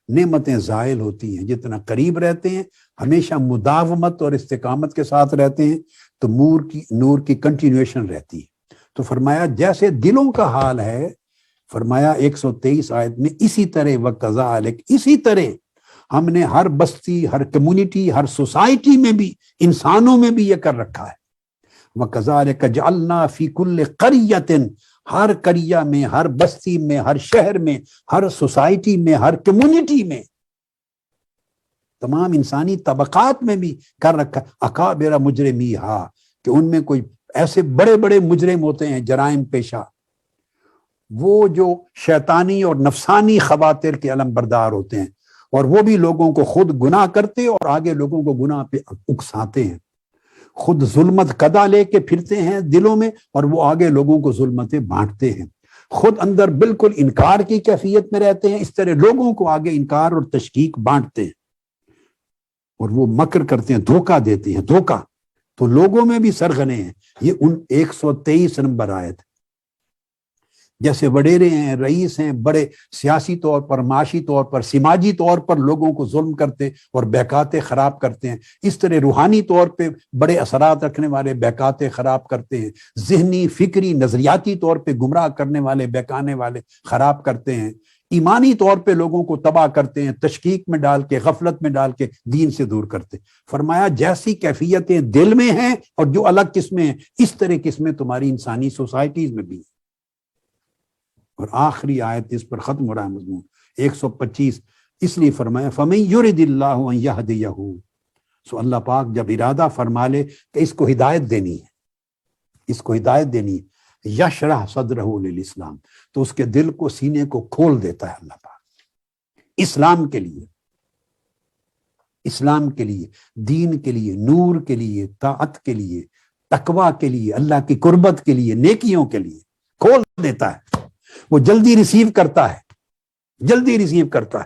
Speaker 1: نعمتیں زائل ہوتی ہیں، جتنا قریب رہتے ہیں، ہمیشہ مداومت اور استقامت کے ساتھ رہتے ہیں، تو نور کی کنٹینیویشن رہتی ہے. تو فرمایا جیسے دلوں کا حال ہے، فرمایا 123 آیت میں، اسی طرح وَكَذَلِكَ، اسی طرح ہم نے ہر بستی، ہر کمیونٹی، ہر سوسائٹی میں بھی، انسانوں میں بھی یہ کر رکھا ہے. وَكَذَلِكَ جَعَلْنَا فِي كُلِّ قَرْيَةٍ، ہر قریہ میں، ہر بستی میں، ہر شہر میں، ہر سوسائٹی میں، ہر کمیونٹی میں، تمام انسانی طبقات میں بھی کر رکھا اکابر مجرمیہا، کہ ان میں کوئی ایسے بڑے بڑے مجرم ہوتے ہیں، جرائم پیشہ، وہ جو شیطانی اور نفسانی خواطر کے علم بردار ہوتے ہیں، اور وہ بھی لوگوں کو خود گناہ کرتے اور آگے لوگوں کو گناہ پہ اکساتے ہیں. خود ظلمت کدا لے کے پھرتے ہیں دلوں میں، اور وہ آگے لوگوں کو ظلمتیں بانٹتے ہیں. خود اندر بالکل انکار کی کیفیت میں رہتے ہیں، اس طرح لوگوں کو آگے انکار اور تشکیک بانٹتے ہیں اور وہ مکر کرتے ہیں، دھوکہ دیتے ہیں، دھوکہ تو لوگوں میں بھی سرغنے ہیں۔ یہ ان 123 نمبر آیت، جیسے وڈیرے ہیں، رئیس ہیں، بڑے سیاسی طور پر، معاشی طور پر، سماجی طور پر لوگوں کو ظلم کرتے اور بہکاتے خراب کرتے ہیں، اس طرح روحانی طور پہ بڑے اثرات رکھنے والے بہکاتے خراب کرتے ہیں، ذہنی، فکری، نظریاتی طور پہ گمراہ کرنے والے، بہکانے والے خراب کرتے ہیں، ایمانی طور پہ لوگوں کو تباہ کرتے ہیں، تشکیک میں ڈال کے، غفلت میں ڈال کے دین سے دور کرتے۔ فرمایا جیسی کیفیتیں دل میں ہیں اور جو الگ قسمیں ہیں، اس طرح قسمیں تمہاری انسانی سوسائٹیز میں بھی ہیں۔ اور آخری آیت اس پر ختم ہو رہا ہے مضمون 125، اس لیے فرمایا فَمَن يُرِدِ اللَّهُ أَن يَهْدِيَهُ، سو اللہ پاک جب ارادہ فرما لے کہ اس کو ہدایت دینی ہے، اس کو ہدایت دینی ہے، یشرح صدرہ للاسلام، تو اس کے دل کو، سینے کو کھول دیتا ہے اللہ پاک اسلام کے لیے، اسلام کے لیے، دین کے لیے، نور کے لیے، طاعت کے لیے، تقوی کے لیے، اللہ کی قربت کے لیے، نیکیوں کے لیے کھول دیتا ہے۔ وہ جلدی ریسیو کرتا ہے، جلدی ریسیو کرتا ہے،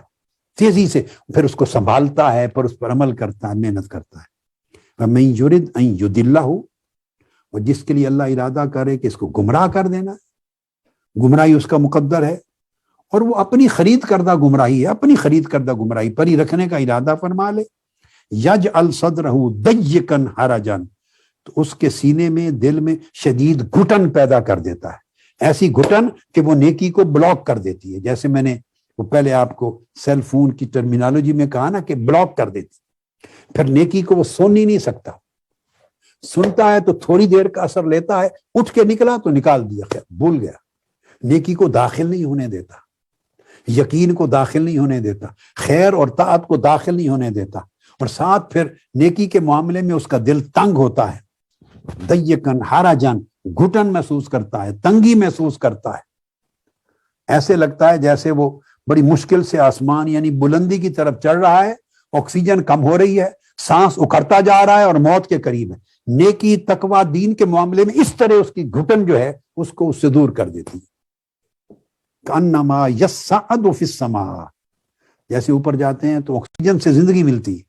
Speaker 1: تیزی سے، پھر اس کو سنبھالتا ہے، پھر اس پر عمل کرتا ہے، محنت کرتا ہے۔ وَمَن يُرِدْ أَن يُضِلَّهُ، اور جس کے لیے اللہ ارادہ کرے کہ اس کو گمراہ کر دینا، گمراہی اس کا مقدر ہے، اور وہ اپنی خرید کردہ گمراہی ہے، اپنی خرید کردہ گمراہی پر ہی رکھنے کا ارادہ فرما لے، یجعل صدرہ ضیقا حرجا، تو اس کے سینے میں، دل میں شدید گھٹن پیدا کر دیتا ہے، ایسی گھٹن کہ وہ نیکی کو بلاک کر دیتی ہے، جیسے میں نے وہ پہلے آپ کو سیل فون کی ٹرمینالوجی میں کہا نا کہ بلاک کر دیتی، پھر نیکی کو وہ سن ہی نہیں سکتا، سنتا ہے تو تھوڑی دیر کا اثر لیتا ہے، اٹھ کے نکلا تو نکال دیا، خیر بھول گیا، نیکی کو داخل نہیں ہونے دیتا، یقین کو داخل نہیں ہونے دیتا، خیر اور طاعت کو داخل نہیں ہونے دیتا، اور ساتھ پھر نیکی کے معاملے میں اس کا دل تنگ ہوتا ہے، ضیقاً حرجاً، گھٹن محسوس کرتا ہے، تنگی محسوس کرتا ہے، ایسے لگتا ہے جیسے وہ بڑی مشکل سے آسمان یعنی بلندی کی طرف چڑھ رہا ہے، آکسیجن کم ہو رہی ہے، سانس اکھڑتا جا رہا ہے اور موت کے قریب ہے۔ نیکی، تقوی، دین کے معاملے میں اس طرح اس کی گھٹن جو ہے اس کو اس سے دور کر دیتی ہے، کأنما یصعد فی السماء، جیسے اوپر جاتے ہیں تو آکسیجن سے زندگی ملتی ہے،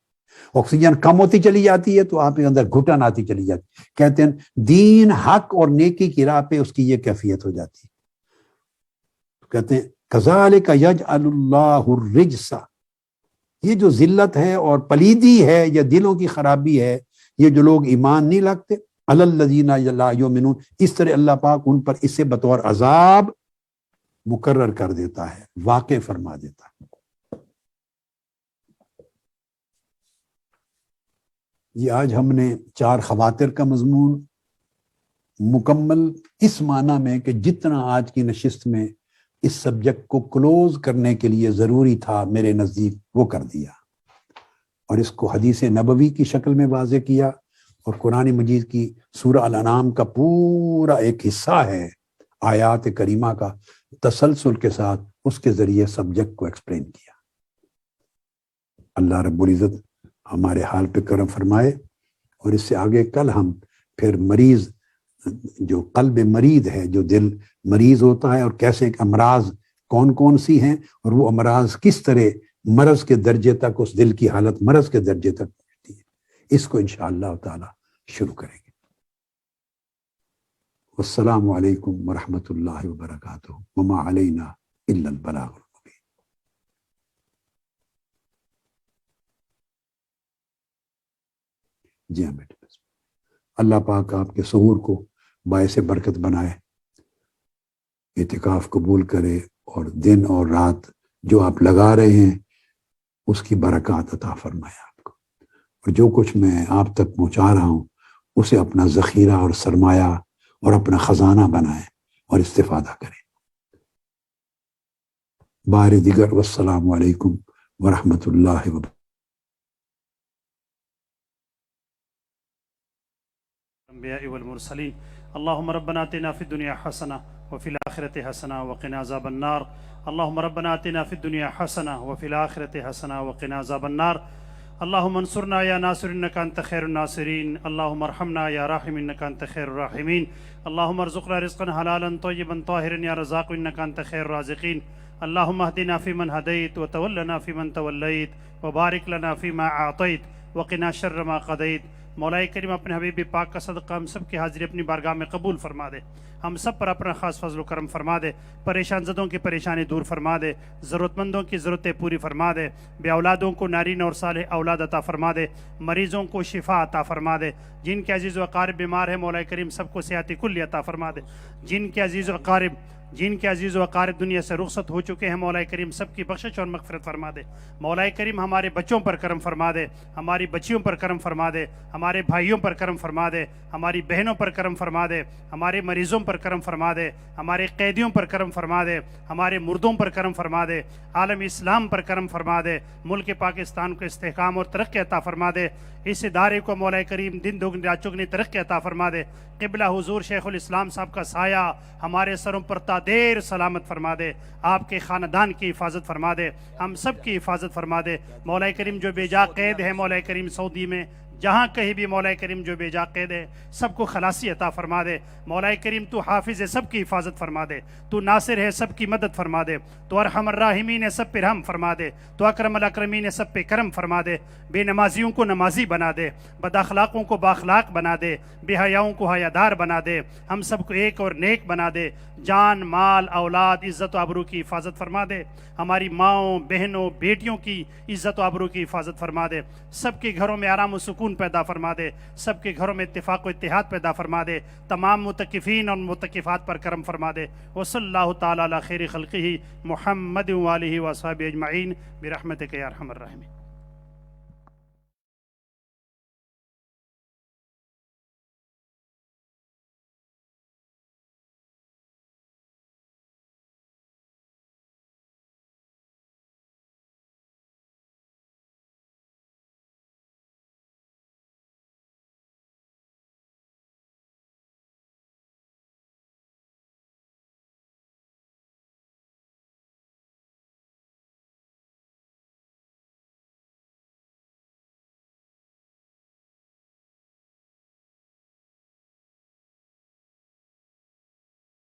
Speaker 1: آکسیجن کم ہوتی چلی جاتی ہے تو آپ کے اندر گھٹن آتی چلی جاتی، کہتے ہیں دین، حق اور نیکی کی راہ پہ اس کی یہ کیفیت ہو جاتی ہے۔ کہتے ہیں کذالک یجعل اللہ الرجس، یہ جو ذلت ہے اور پلیدی ہے یا دلوں کی خرابی ہے، یہ جو لوگ ایمان نہیں لگتے، علی الذین لا یؤمنون، اس طرح اللہ پاک ان پر اسے بطور عذاب مقرر کر دیتا ہے، واقع فرما دیتا ہے۔ یہ آج ہم نے 4 خواتر کا مضمون مکمل اس معنی میں کہ جتنا آج کی نشست میں اس سبجیکٹ کو کلوز کرنے کے لیے ضروری تھا میرے نزدیک وہ کر دیا، اور اس کو حدیث نبوی کی شکل میں واضح کیا، اور قرآن مجید کی سورہ الانعام کا پورا ایک حصہ ہے آیات کریمہ کا، تسلسل کے ساتھ اس کے ذریعے سبجیکٹ کو ایکسپلین کیا۔ اللہ رب العزت ہمارے حال پہ کرم فرمائے، اور اس سے آگے کل ہم پھر مریض، جو قلب مریض ہے، جو دل مریض ہوتا ہے، اور کیسے امراض کون کون سی ہیں، اور وہ امراض کس طرح مرض کے درجے تک، اس دل کی حالت مرض کے درجے تک پہنچتی ہے، اس کو انشاءاللہ تعالی شروع کریں گے۔ والسلام علیکم ورحمۃ اللہ وبرکاتہ، وما علینا الا البلاغ۔ جی ہاں بیٹے، اللہ پاک آپ کے سحور کو باعث برکت بنائے، اعتکاف قبول کرے، اور دن اور رات جو آپ لگا رہے ہیں اس کی برکات عطا فرمائے آپ کو، اور جو کچھ میں آپ تک پہنچا رہا ہوں اسے اپنا ذخیرہ اور سرمایہ اور اپنا خزانہ بنائے اور استفادہ کریں۔ بار دیگر والسلام علیکم ورحمۃ اللہ وبرکاتہ۔
Speaker 2: الانبیاء والمرسلین، اللهم ربنا آتنا في الدنيا حسنة وفي الآخرة حسنة وقنا عذاب النار، اللهم ربنا آتنا في الدنيا حسنة وفي الآخرة حسنة وقنا عذاب النار، اللهم انصرنا يا ناصر إنك أنت خير الناصرين. اللهم ارحمنا يا راحم إنك أنت خير الراحمين. اللهم ارزقنا رزقا حلالا طيبا طاهرا يا رزاق إنك أنت خير الرازقين. اللهم اهدنا فيمن هديت وتولنا فيمن توليت وبارك لنا فيما أعطيت وقنا شر ما قضيت. مولا کریم اپنے حبیب پاک کا صدقہ ہم سب کی حاضری اپنی بارگاہ میں قبول فرما دے. ہم سب پر اپنا خاص فضل و کرم فرما دے. پریشان زدوں کی پریشانی دور فرما دے. ضرورت مندوں کی ضرورتیں پوری فرما دے. بے اولادوں کو نارین اور صالح اولاد عطا فرما دے. مریضوں کو شفا عطا فرما دے. جن کے عزیز و اقارب بیمار ہیں مولا کریم سب کو صحت کلی عطا فرما دے. جن کے عزیز و اقارب دنیا سے رخصت ہو چکے ہیں مولا کریم سب کی بخشش اور مغفرت فرما دے. مولا کریم ہمارے بچوں پر کرم فرما دے. ہماری بچیوں پر کرم فرما دے. ہمارے بھائیوں پر کرم فرما دے. ہماری بہنوں پر کرم فرما دے. ہمارے مریضوں پر کرم فرما دے. ہمارے قیدیوں پر کرم فرما دے. ہمارے مردوں پر کرم فرما دے. عالم اسلام پر کرم فرما دے. ملک پاکستان کو استحکام اور ترقی عطا فرما دے. اس ادارے کو مولا کریم دن دگنی رات چگنی ترقی عطا فرما دے. قبلہ حضور شیخ الاسلام صاحب کا سایہ ہمارے سروں پر تا دیر سلامت فرما دے. آپ کے خاندان کی حفاظت فرما دے. ہم سب کی حفاظت فرما دے. مولا کریم جو بے جا قید ہے مولا کریم سعودی میں جہاں کہیں بھی مولا کریم جو بے جا قید ہے سب کو خلاصی عطا فرما دے. مولا کریم تو حافظ ہے سب کی حفاظت فرما دے. تو ناصر ہے سب کی مدد فرما دے. تو ارحم الراحمین ہے سب پہ رحم فرما دے. تو اکرم الاکرمین ہے سب پہ کرم فرما دے. بے نمازیوں کو نمازی بنا دے. بد اخلاقوں کو باخلاق بنا دے. بے حیاؤں کو حیادار بنا دے. ہم سب کو ایک اور نیک بنا دے. جان مال اولاد عزت و آبرو کی حفاظت فرما دے. ہماری ماؤں بہنوں بیٹیوں کی عزت و آبرو کی حفاظت فرما دے. سب کے گھروں میں آرام و سکون پیدا فرما دے. سب کے گھروں میں اتفاق و اتحاد پیدا فرما دے. تمام متقفین اور متقفات پر کرم فرما دے. وصلی اللہ تعالی علی خیر خلقہ محمد وآلہ وصحبہ اجمعین برحمتک یا ارحم الراحمین.